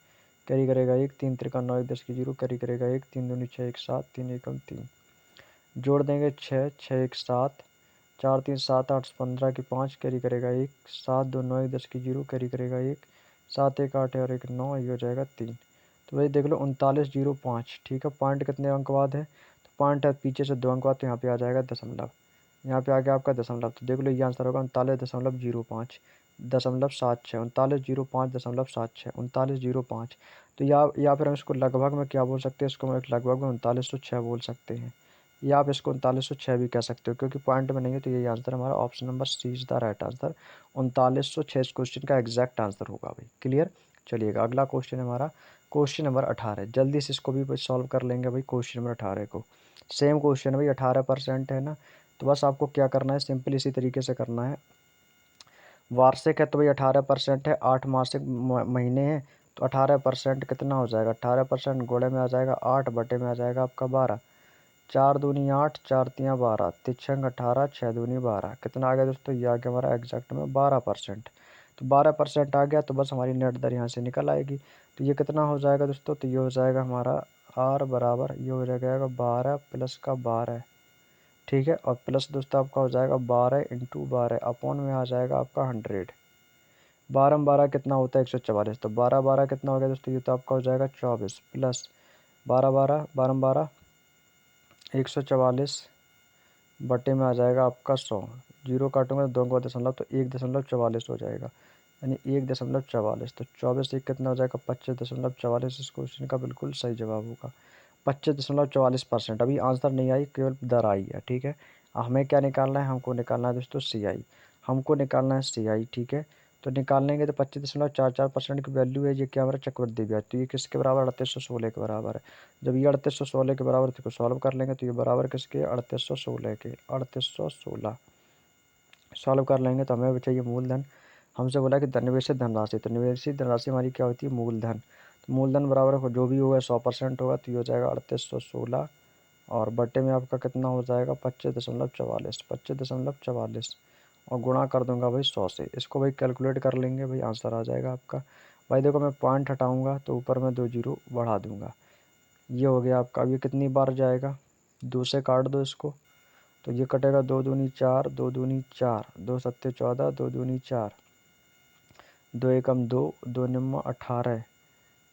कैरी करेगा 1, 3 3 9 1 10 की 0 कैरी करेगा 1, 3 दूनी 6 1 7, 3 1 3 जोड़ देंगे 6 6 1 7, 4 3 7 8 15 की 5 कैरी करेगा 1, 7 2 9 1 10 की 0 कैरी करेगा 1, 7 1 8 और 1 9, ये हो जाएगा 3। तो भाई देख लो 3905, ठीक है। पॉइंट कितने अंक बाद है? तो पॉइंट है पीछे से 2 अंक बाद, तो यहाँ पे आ जाएगा दशमलव। यहाँ पे आ गया आपका दशमलव। तो देख लो ये आंसर होगा 39.05 39.05 39.05। तो या फिर हम इसको लगभग में क्या बोल सकते हैं? इसको हम लगभग में 3906 बोल सकते हैं, या आप इसको 3906 भी कह सकते हो, क्योंकि पॉइंट में नहीं है। तो यही आंसर हमारा option number C is the right answer. 3906 इस क्वेश्चन का एग्जैक्ट आंसर होगा भाई। क्लियर? चलिएगा अगला क्वेश्चन है हमारा क्वेश्चन नंबर 18। जल्दी से इसको भी सॉल्व कर लेंगे भाई। क्वेश्चन नंबर 18 को सेम क्वेश्चन है भाई, 18% है ना। तो बस आपको क्या करना है, सिंपल इसी तरीके से करना है। वार्षिक है तो भाई 18% है, 8 मासिक महीने हैं। तो 18% कितना हो जाएगा? 18% गुणे में आ जाएगा 8, बटे में आ जाएगा आपका 12। 4 दूनी 8, 4 तियाँ 12, तिरछंग 18, 6 दूनी 12। कितना आ गया दोस्तों? ये आ गया हमारा एग्जैक्ट में 12%। तो 12% आ गया तो बस हमारी नेट दर यहाँ से निकल आएगी। तो ये कितना हो जाएगा दोस्तों? तो ये हो जाएगा हमारा आर बराबर, ये हो जाएगा 12 प्लस का 12, ठीक है। और प्लस दोस्तों आपका हो जाएगा 12 इंटू 12 अपॉन में आ जाएगा आपका 100। 12 में 12 कितना होता है? 144। तो 12 12 कितना हो गया दोस्तों? ये तो आपका हो जाएगा 24 प्लस 12 12 12 में 12 144 बटे में आ जाएगा आपका 100। जीरो काटूंगा तो 2 का दशमलव, तो 1.44 हो जाएगा, यानी 1.44। तो 24 एक कितना हो जाएगा? 25.44। इस क्वेश्चन का बिल्कुल सही जवाब होगा 25.44%। अभी आंसर नहीं आई, केवल दर आई है, ठीक है। हमें क्या निकालना है? हमको निकालना है दोस्तों सी आई। हमको निकालना है सी आई, ठीक है। तो निकालेंगे तो 25.44% की वैल्यू है। ये क्या हमारा चक्रवृद्धि ब्याज, तो ये किसके बराबर? 3816 के बराबर है। जब ये 3816 के बराबर थे, को सॉल्व कर लेंगे तो ये बराबर किसके? 3816 के। 3816 सॉल्व कर लेंगे तो हमें चाहिए मूलधन। हमसे बोला कि निवेशित धनराशि, तो निवेशित धनराशि हमारी क्या होती है? मूलधन। तो मूलधन बराबर जो भी होगा 100% होगा, तो ये हो जाएगा 3816, और बटे में आपका कितना हो जाएगा? 25.44, 25.44, और गुणा कर दूंगा भाई 100 से। इसको भाई कैलकुलेट कर लेंगे भाई, आंसर आ जाएगा आपका। भाई देखो मैं पॉइंट हटाऊंगा तो ऊपर में 2 जीरो बढ़ा दूंगा। ये हो गया आपका। अब ये कितनी बार जाएगा? 2 से काट दो इसको, तो ये कटेगा 2 दूनी 4, 2 दूनी 4, 2 सत्ते 14, 2 दूनी 4, 2 एकम 2, 2 निम्मा 18,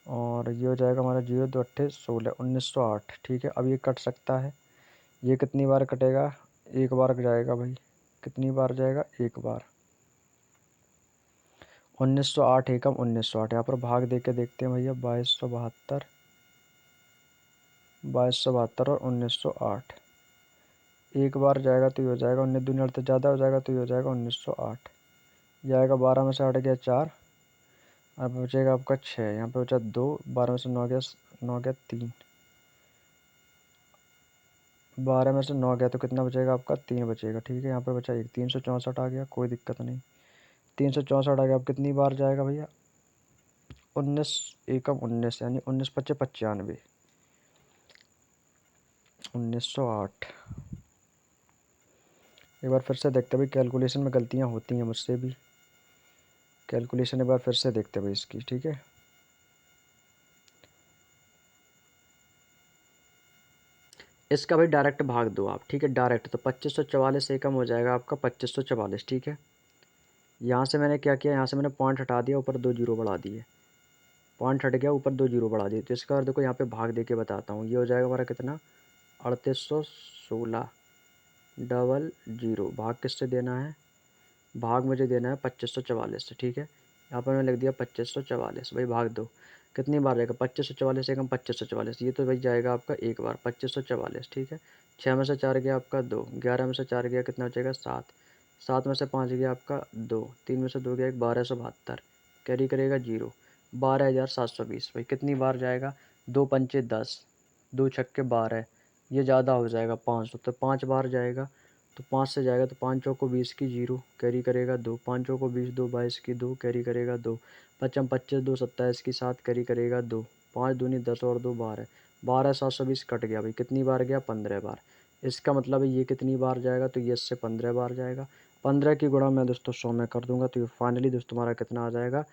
और ये हो जाएगा हमारा 0 2 अट्ठे 16, 1908, ठीक है। अब ये कट सकता है। ये कितनी बार कटेगा? एक बार जाएगा भाई। कितनी बार जाएगा? एक बार। 1908 एकम 1908, यहाँ पर भाग दे के देखते हैं भैया। 2272, 2272 और 1908। एक बार जाएगा तो ये हो जाएगा 19 दूनी अड़ते ज़्यादा हो जाएगा, तो ये हो जाएगा 1908। ये आएगा 12 में से हट गया 4, अब बचेगा आपका 6, यहाँ पे बचा 2, 12 में से 9 गया, 9 गया 3, 12 में से 9 गया तो कितना बचेगा आपका? 3 बचेगा, ठीक है। यहाँ पे बचा 1, 364 आ गया, कोई दिक्कत नहीं। 364 आ गया। अब कितनी बार जाएगा भैया? 19 एकम 19, यानी 19 पच्चे 95, 1908। एक बार फिर से देखते भाई, कैलकुलेशन में गलतियाँ होती हैं मुझसे भी। कैलकुलेशन एक बार फिर से देखते भाई इसकी, ठीक है। इसका भाई डायरेक्ट भाग दो आप, ठीक है, डायरेक्ट। तो 2544 से कम हो जाएगा आपका 2544, ठीक है। यहाँ से मैंने क्या किया? यहाँ से मैंने पॉइंट हटा दिया, ऊपर 2 जीरो बढ़ा दिए। पॉइंट हट गया, ऊपर 2 जीरो बढ़ा दिए। तो इसका और देखो यहाँ पे भाग दे के बताता हूँ। ये हो जाएगा हमारा कितना? 3816, डबल जीरो, भाग किससे देना है, भाग मुझे देना है 2544 से, ठीक है। यहाँ पर मैंने लिख दिया 2544, भाई भाग दो, कितनी बार जाएगा 2544, एकम 2544, ये तो भाई जाएगा आपका एक बार 2544, ठीक है। 6 में से 4 गया आपका 2, 11 में से 4 गया कितना बचेगा 7, 7 में से 5 गया आपका 2, 3 में से 2 गया 1, 1272, कैरी करेगा जीरो, 12720, भाई कितनी बार जाएगा, 2 पंचे 10, 2 छक्के 12, ये ज़्यादा हो जाएगा 500, तो 5 बार जाएगा, तो 5 से जाएगा तो 5 चौको 20 की जीरो, कैरी करेगा 2, 5 चौको 20, 2 22 की 2, कैरी करेगा 2, 5 25, 2 27 की 7, कैरी करेगा 2, 5 दूनी 10 और 2 12, 12720 कट गया भाई, कितनी बार गया 15 बार। इसका मतलब है ये कितनी बार जाएगा, तो ये इससे 15 बार जाएगा, 15 की गुणा मैं दोस्तों 100 में कर दूंगा, तो ये फाइनली दोस्तों हमारा कितना आ जाएगा,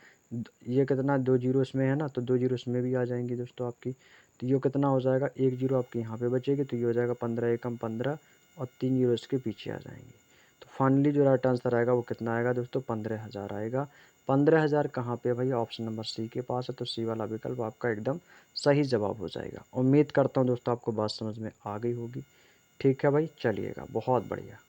ये कितना 2 जीरो इसमें है ना, तो 2 जीरो इसमें भी आ जाएंगी दोस्तों आपकी, तो ये कितना हो जाएगा, 1 जीरो आपकी यहाँ पे बचेगी, तो ये हो जाएगा 15 एकम 15, और 3 जीरो इसके पीछे आ जाएंगे। तो फाइनली जो राइट आंसर आएगा वो कितना आएगा दोस्तों, 15,000 आएगा। 15,000 कहाँ पे भाई, ऑप्शन नंबर सी के पास है, तो सी वाला विकल्प आपका एकदम सही जवाब हो जाएगा। उम्मीद करता हूँ दोस्तों आपको बात समझ में आ गई होगी। ठीक है भाई, चलिएगा, बहुत बढ़िया।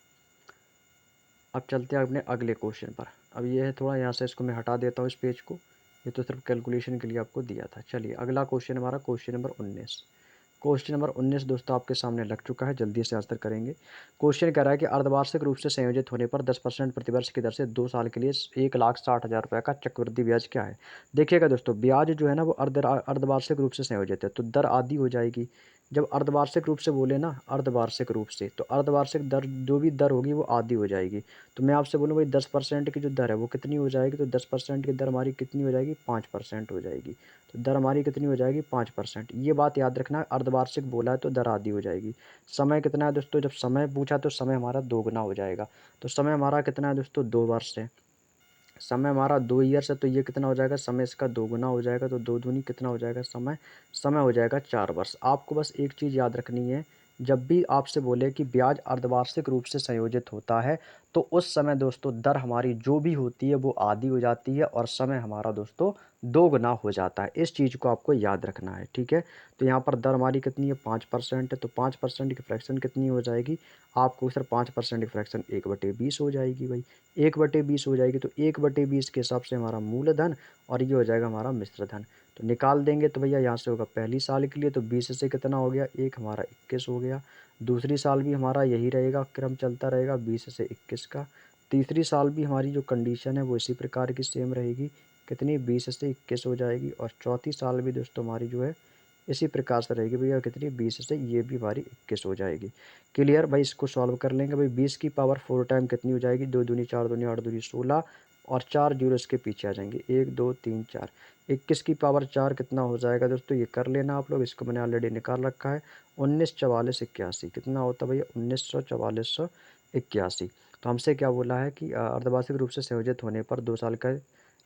अब चलते हैं अपने अगले क्वेश्चन पर। अब ये है थोड़ा, यहाँ से इसको मैं हटा देता हूँ इस पेज को, ये तो सिर्फ कैलकुलेशन के लिए आपको दिया था। चलिए अगला क्वेश्चन हमारा क्वेश्चन नंबर 19। क्वेश्चन नंबर 19 दोस्तों आपके सामने लग चुका है, जल्दी से आंसर करेंगे। क्वेश्चन कह रहा है कि अर्धवार्षिक रूप से संयोजित होने पर 10% प्रतिवर्ष की दर से 2 साल के लिए 1,60,000 रुपये का चक्रवृद्धि ब्याज क्या है। देखिएगा दोस्तों, ब्याज जो है ना वो अर्धवार्षिक रूप से संयोजित है, तो दर आधी हो जाएगी। जब अर्धवार्षिक रूप से बोले ना, अर्धवार्षिक रूप से, तो अर्धवार्षिक दर जो भी दर होगी वो आधी हो जाएगी। तो मैं आपसे बोलूँ भाई 10% की जो दर है वो कितनी हो जाएगी, तो 10% की दर हमारी कितनी हो जाएगी, 5% हो जाएगी। तो दर हमारी कितनी हो जाएगी, 5%। ये बात याद रखना, अर्धवार्षिक बोला है तो दर आधी हो जाएगी। समय कितना है दोस्तों, जब समय पूछा तो समय हमारा दोगुना हो जाएगा। तो समय हमारा कितना है दोस्तों, 2 वर्ष है। समय हमारा 2 ईयर्स है, तो ये कितना हो जाएगा, समय इसका दोगुना हो जाएगा, तो दो दूनी कितना हो जाएगा समय, समय हो जाएगा 4 वर्ष। आपको बस एक चीज़ याद रखनी है, जब भी आपसे बोले कि ब्याज अर्धवार्षिक रूप से संयोजित होता है, तो उस समय दोस्तों दर हमारी जो भी होती है वो आधी हो जाती है, और समय हमारा दोस्तों दोगुना हो जाता है। इस चीज़ को आपको याद रखना है, ठीक है। तो यहाँ पर दर हमारी कितनी है, 5% है, तो 5% की फ्रैक्शन कितनी हो जाएगी आपको सर, 5% की फ्रैक्शन 1/20 हो जाएगी भाई। 1/20 हो जाएगी, तो 1/20 के हिसाब से हमारा मूलधन, और ये हो जाएगा हमारा मिश्र धन। तो निकाल देंगे तो भैया यहाँ से होगा पहली साल के लिए, तो 20 से कितना हो गया, एक हमारा 21 हो गया। दूसरी साल भी हमारा यही रहेगा, क्रम चलता रहेगा 20 से 21 का। तीसरी साल भी हमारी जो कंडीशन है वो इसी प्रकार की सेम रहेगी, कितनी, 20 से 21 हो जाएगी। और चौथी साल भी दोस्तों हमारी जो है इसी प्रकार से रहेगी भैया, कितनी, 20 से ये भी हमारी 21 हो जाएगी। क्लियर भाई, इसको सॉल्व कर लेंगे भाई। 20 की पावर 4 टाइम कितनी हो जाएगी, 2 दूनी 4 दूनी 8 दूनी 16, और 4 जीरो इसके पीछे आ जाएंगे, 1 2 3 4। 21 की पावर 4 कितना हो जाएगा दोस्तों, ये कर लेना आप लोग, इसको मैंने ऑलरेडी निकाल रखा है। 19 44 81 कितना होता है भैया, 1944 तो हमसे क्या बोला है कि अर्धवार्षिक रूप से संयोजित होने पर 2 साल का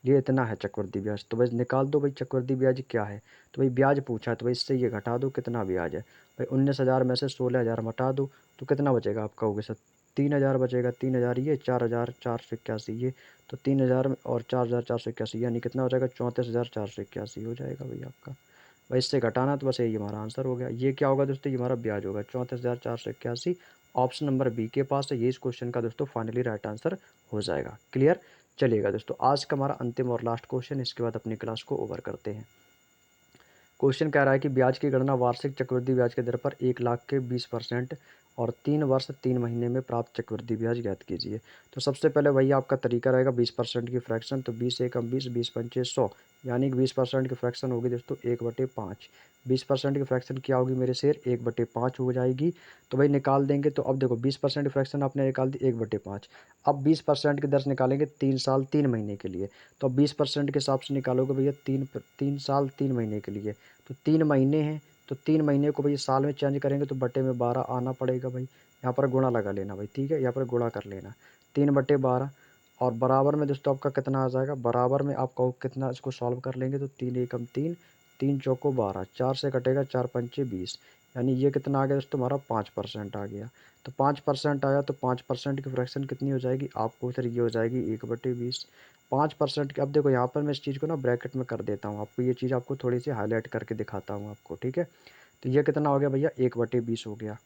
ये इतना है चक्रवृद्धि ब्याज। तो बस निकाल दो भाई चक्रवृद्धि ब्याज क्या है। तो भाई ब्याज पूछा है, तो भाई इससे ये घटा दो, कितना ब्याज है भाई, 19,000 में से 16,000 घटा दो, तो कितना बचेगा आपका, होगा सर 3,000 बचेगा। 3,000 ये, 4,481 ये, तो 3,000 और 4,481 यानी कितना हो जाएगा, 34,481 हो जाएगा भाई आपका। भाई इससे घटाना, तो बस यही हमारा आंसर हो गया। ये क्या होगा दोस्तों, ये हमारा ब्याज होगा 34,481। ऑप्शन नंबर बी के पास है, ये इस क्वेश्चन का दोस्तों फाइनली राइट आंसर हो जाएगा। क्लियर। चलिएगा दोस्तों, आज का हमारा अंतिम और लास्ट क्वेश्चन, इसके बाद अपनी क्लास को ओवर करते हैं। क्वेश्चन कह रहा है कि ब्याज की गणना वार्षिक चक्रवृद्धि ब्याज के दर पर 1,00,000 के 20% और 3 वर्ष 3 महीने में प्राप्त चक्रवृद्धि ब्याज ज्ञात कीजिए। तो सबसे पहले वही आपका तरीका रहेगा, 20% की फ्रैक्शन, तो 20 एकम 20, 20 पंचे 100, यानी कि 20% की फ्रैक्शन होगी दोस्तों 1/5। 20% की फ्रैक्शन क्या होगी मेरे शेर, 1/5 हो जाएगी। तो भाई निकाल देंगे, तो अब देखो 20% की फ्रैक्शन आपने निकाल दी 1/5। अब 20% की दर से निकालेंगे 3 साल 3 महीने के लिए, तो अब 20% के हिसाब से निकालोगे भैया 3 साल 3 महीने के लिए, तो 3 महीने हैं, तो 3 महीने को भाई साल में चेंज करेंगे तो बटे में 12 आना पड़ेगा भाई। यहाँ पर गुणा लगा लेना भाई, ठीक है, यहाँ पर गुणा कर लेना 3/12, और बराबर में दोस्तों आपका कितना आ जाएगा, बराबर में आपका कितना, इसको सॉल्व कर लेंगे तो 3 एकम 3, 3 चौको 12, 4 से कटेगा 4 पंचे 20, यानी ये कितना आ गया दोस्तों हमारा 5% आ गया। तो 5% आया, तो 5% की फ्रैक्शन कितनी हो जाएगी आपको सर, ये हो जाएगी 1/20। 5% की, अब देखो यहाँ पर मैं इस चीज़ को ना ब्रैकेट में कर देता हूँ आपको, ये चीज़ आपको थोड़ी सी हाईलाइट करके दिखाता हूँ आपको, ठीक है। तो ये कितना हो गया भैया, 1/20 हो गया।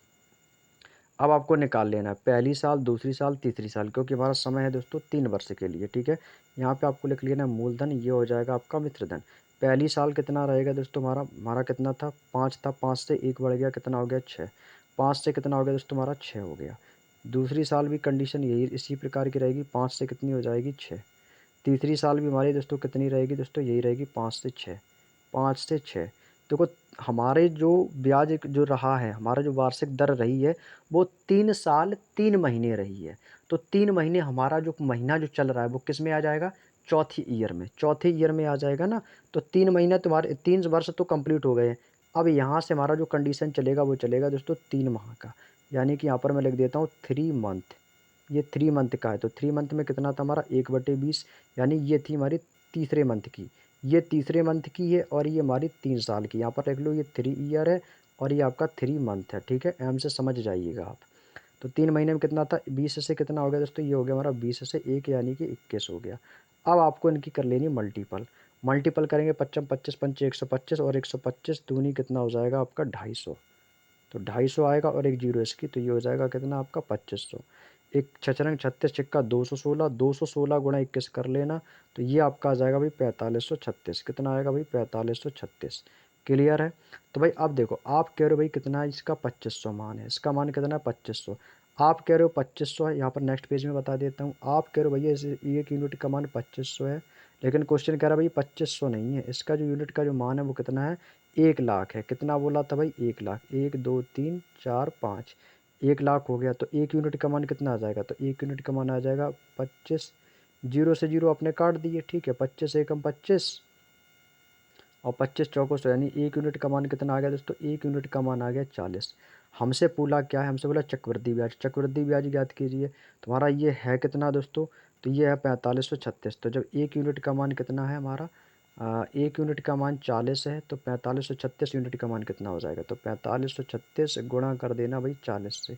अब आपको निकाल लेना है पहली साल, दूसरी साल, तीसरी साल, क्योंकि हमारा समय है दोस्तों 3 वर्ष के लिए, ठीक है। यहाँ पे आपको लिख लेना है मूलधन, ये हो जाएगा आपका मिश्रधन। पहली साल कितना रहेगा दोस्तों हमारा, कितना था 5 था, 5 से 1 बढ़ गया, कितना हो गया 6, 5 से कितना हो गया दोस्तों हमारा 6 हो गया। दूसरी साल भी कंडीशन यही इसी प्रकार की रहेगी, 5 से कितनी हो जाएगी 6। तीसरी साल भी हमारी दोस्तों कितनी रहेगी दोस्तों, यही रहेगी 5 से 6, 5 से 6। देखो हमारे जो ब्याज जो रहा है, हमारा जो वार्षिक दर रही है वो 3 साल 3 महीने रही है। तो 3 महीने हमारा जो महीना जो चल रहा है वो किस में आ जाएगा, चौथी ईयर में, चौथे ईयर में आ जाएगा ना। तो 3 महीने तुम्हारे 3 वर्ष तो कंप्लीट हो गए। अब यहाँ से हमारा जो कंडीशन चलेगा वो चलेगा दोस्तों 3 माह का, यानी कि यहाँ पर मैं लिख देता हूँ 3 मंथ। ये 3 मंथ का है, तो 3 मंथ में कितना था हमारा 1/20, यानी ये थी हमारी तीसरे मंथ की, ये तीसरे मंथ की है और ये हमारी 3 साल की। यहाँ पर देख लो ये 3 ईयर है और ये आपका 3 मंथ है, ठीक है। एम से समझ जाइएगा आप। तो 3 महीने में कितना था, 20 से कितना हो गया दोस्तों, ये हो गया हमारा 20 से 1 यानी कि 21 हो गया। अब आपको इनकी कर लेनी मल्टीपल, मल्टीपल करेंगे 55 25 पंचे 125 और 125 दूनी कितना हो जाएगा आपका 250। तो 250 आएगा और एक जीरो इसकी, तो ये हो जाएगा कितना आपका 2500। एक छछरंग 36 छिक्का 216, 216 गुणा 21 कर लेना, तो ये आपका आ जाएगा भाई 4536। कितना आएगा भाई 4536। क्लियर है। तो भाई अब देखो आप कह रहे हो भाई कितना है इसका 2500 मान है, इसका मान कितना है 2500। आप कह रहे हो 2500 है, यहाँ पर नेक्स्ट पेज में बता देता हूँ। आप कह रहे हो भैया इस एक यूनिट का मान 2500 है, लेकिन क्वेश्चन कह रहा है भाई 2500 नहीं है, इसका जो यूनिट का जो मान है वो कितना है 1 लाख है। कितना बोला था भाई 1 लाख, 1 2 3 4 5, 1 लाख हो गया। तो एक यूनिट का मान कितना आ जाएगा, तो एक यूनिट का मान आ जाएगा 25। जीरो से जीरो अपने काट दिए, ठीक है, 25 एकम 25 और 25 चौको 100, यानी एक यूनिट का मान कितना आ गया दोस्तों, एक यूनिट का मान आ गया 40। हमसे बोला क्या है, हमसे बोला चक्रवृद्धि ब्याज, चक्रवृद्धि ब्याज ज्ञात कीजिए। तुम्हारा ये है कितना दोस्तों, तो ये है 4536। तो जब एक यूनिट का मान कितना है हमारा, एक यूनिट का मान 40 है, तो 4536 यूनिट का मान कितना हो जाएगा, तो 4536 गुणा कर देना भाई 40 से,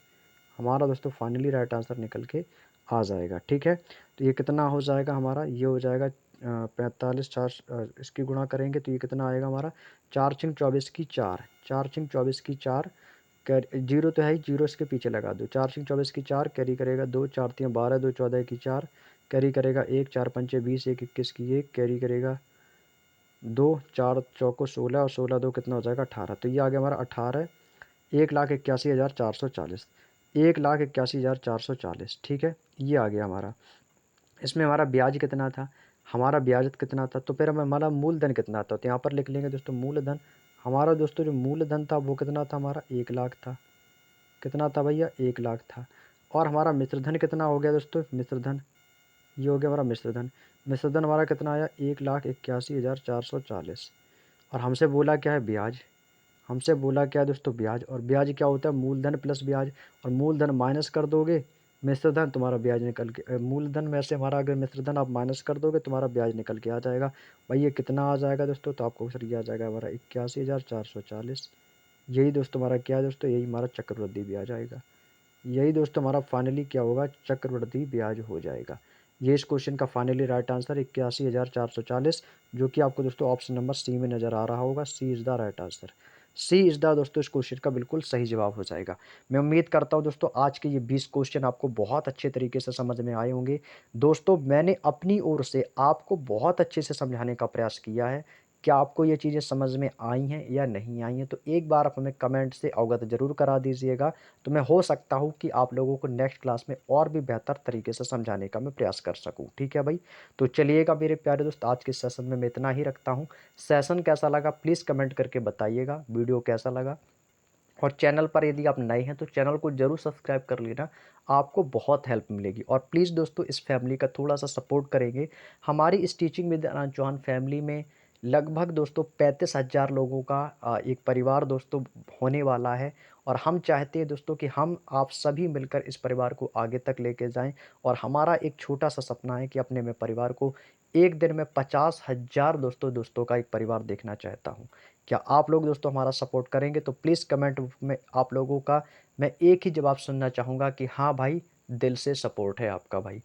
हमारा दोस्तों फाइनली राइट आंसर निकल के आ जाएगा, ठीक है। तो ये कितना हो जाएगा हमारा, ये हो जाएगा 45 4 इसकी गुणा करेंगे तो ये कितना आएगा हमारा 4 छिंग 24 की 4, 4 छिंग 24 की 4, जीरो तो है ही, जीरो इसके पीछे लगा दो, 4 छिंग 24 की 4 कैरी करेगा 2, 4 3 12, 2 14 की 4 कैरी करेगा 1, 4 पंचे 20, 1 21 की 1 कैरी करेगा 2, 4 चौको 16 और 16 2 कितना हो जाएगा 18। तो ये आ गया हमारा 18, 1,81,440, 1,81,440, ठीक है। ये आ गया हमारा। इसमें हमारा ब्याज कितना था, हमारा ब्याज कितना था, तो फिर हमारा मूलधन कितना था, तो यहाँ पर लिख लेंगे दोस्तों मूलधन। हमारा दोस्तों जो मूलधन था वो कितना था हमारा 1 लाख था। कितना था भैया 1 लाख था। और हमारा मिश्रधन कितना हो गया दोस्तों, मिश्रधन ये हो गया हमारा मिश्रधन। मिश्रधन हमारा कितना आया 1,81,440। और हमसे बोला क्या है ब्याज, हमसे बोला क्या है दोस्तों ब्याज, और ब्याज क्या होता है मूलधन प्लस ब्याज, और मूलधन माइनस कर दोगे मिश्रधन, तुम्हारा ब्याज निकल के मूलधन में से हमारा अगर मिश्रधन आप माइनस कर दोगे तुम्हारा ब्याज निकल के आ जाएगा। भाई ये कितना आ जाएगा दोस्तों, तो आपको सर ये आ जाएगा हमारा 81,440। यही दोस्तों हमारा क्या है दोस्तों, यही हमारा चक्रवृद्धि ब्याज आएगा। यही दोस्तों हमारा फाइनली क्या होगा, चक्रवृद्धि ब्याज हो जाएगा। ये इस क्वेश्चन का फाइनली राइट आंसर 81,440, जो कि आपको दोस्तों ऑप्शन नंबर सी में नज़र आ रहा होगा। C is the right answer. C is the दोस्तों इस क्वेश्चन का बिल्कुल सही जवाब हो जाएगा। मैं उम्मीद करता हूँ दोस्तों आज के ये 20 क्वेश्चन आपको बहुत अच्छे तरीके से समझ में आए होंगे। दोस्तों मैंने अपनी ओर से आपको बहुत अच्छे से समझाने का प्रयास किया है। क्या आपको ये चीज़ें समझ में आई हैं या नहीं आई हैं, तो एक बार आप हमें कमेंट से अवगत ज़रूर करा दीजिएगा। तो मैं हो सकता हूँ कि आप लोगों को नेक्स्ट क्लास में और भी बेहतर तरीके से समझाने का मैं प्रयास कर सकूँ, ठीक है भाई। तो चलिएगा मेरे प्यारे दोस्त, आज के सेशन में मैं इतना ही रखता हूँ। सेशन कैसा लगा प्लीज़ कमेंट करके बताइएगा, वीडियो कैसा लगा। और चैनल पर यदि आप नए हैं तो चैनल को ज़रूर सब्सक्राइब कर लेना, आपको बहुत हेल्प मिलेगी। और प्लीज़ दोस्तों इस फैमिली का थोड़ा सा सपोर्ट करेंगे। हमारी इस teaching with Anant Chauhan family में लगभग दोस्तों 35,000 लोगों का एक परिवार दोस्तों होने वाला है। और हम चाहते हैं दोस्तों कि हम आप सभी मिलकर इस परिवार को आगे तक लेके जाएं। और हमारा एक छोटा सा सपना है कि अपने में परिवार को एक दिन में 50,000 दोस्तों का एक परिवार देखना चाहता हूँ। क्या आप लोग दोस्तों हमारा सपोर्ट करेंगे, तो प्लीज़ कमेंट में आप लोगों का मैं एक ही जवाब सुनना चाहूँगा कि हाँ भाई दिल से सपोर्ट है आपका। भाई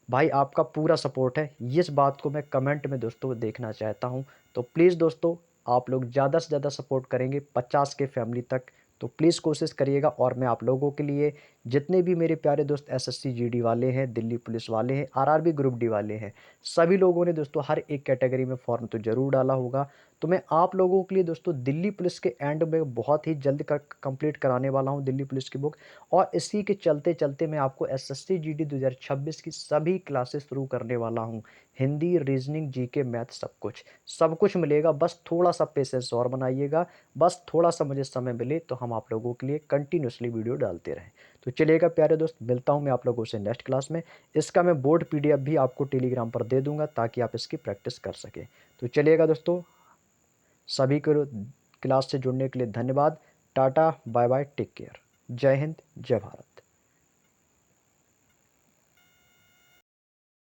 भाई आपका पूरा सपोर्ट है, इस बात को मैं कमेंट में दोस्तों देखना चाहता हूँ। तो प्लीज़ दोस्तों आप लोग ज़्यादा से ज़्यादा सपोर्ट करेंगे 50 के फैमिली तक, तो प्लीज़ कोशिश करिएगा। और मैं आप लोगों के लिए, जितने भी मेरे प्यारे दोस्त एसएससी जीडी वाले हैं, दिल्ली पुलिस वाले हैं, आरआरबी ग्रुप डी वाले हैं, सभी लोगों ने दोस्तों हर एक कैटेगरी में फॉर्म तो ज़रूर डाला होगा। तो मैं आप लोगों के लिए दोस्तों दिल्ली पुलिस के एंड में बहुत ही जल्द कंप्लीट कराने वाला हूं दिल्ली पुलिस की बुक। और इसी के चलते चलते मैं आपको एसएससी जीडी 2026 की सभी क्लासेस शुरू करने वाला हूं। हिंदी, रीजनिंग, जीके, मैथ, सब कुछ मिलेगा। बस थोड़ा सा पेशेंस और बनाइएगा, बस थोड़ा सा मुझे समय मिले तो हम आप लोगों के लिए कंटिन्यूसली वीडियो डालते रहें। तो चलिएगा प्यारे दोस्त, मिलता हूं मैं आप लोगों से नेक्स्ट क्लास में। इसका मैं बोर्ड पीडीएफ भी आपको टेलीग्राम पर दे दूंगा ताकि आप इसकी प्रैक्टिस कर सकें। तो चलिएगा दोस्तों, सभी को क्लास से जुड़ने के लिए धन्यवाद। Tata, bye bye, take care. जय हिंद, जय भारत।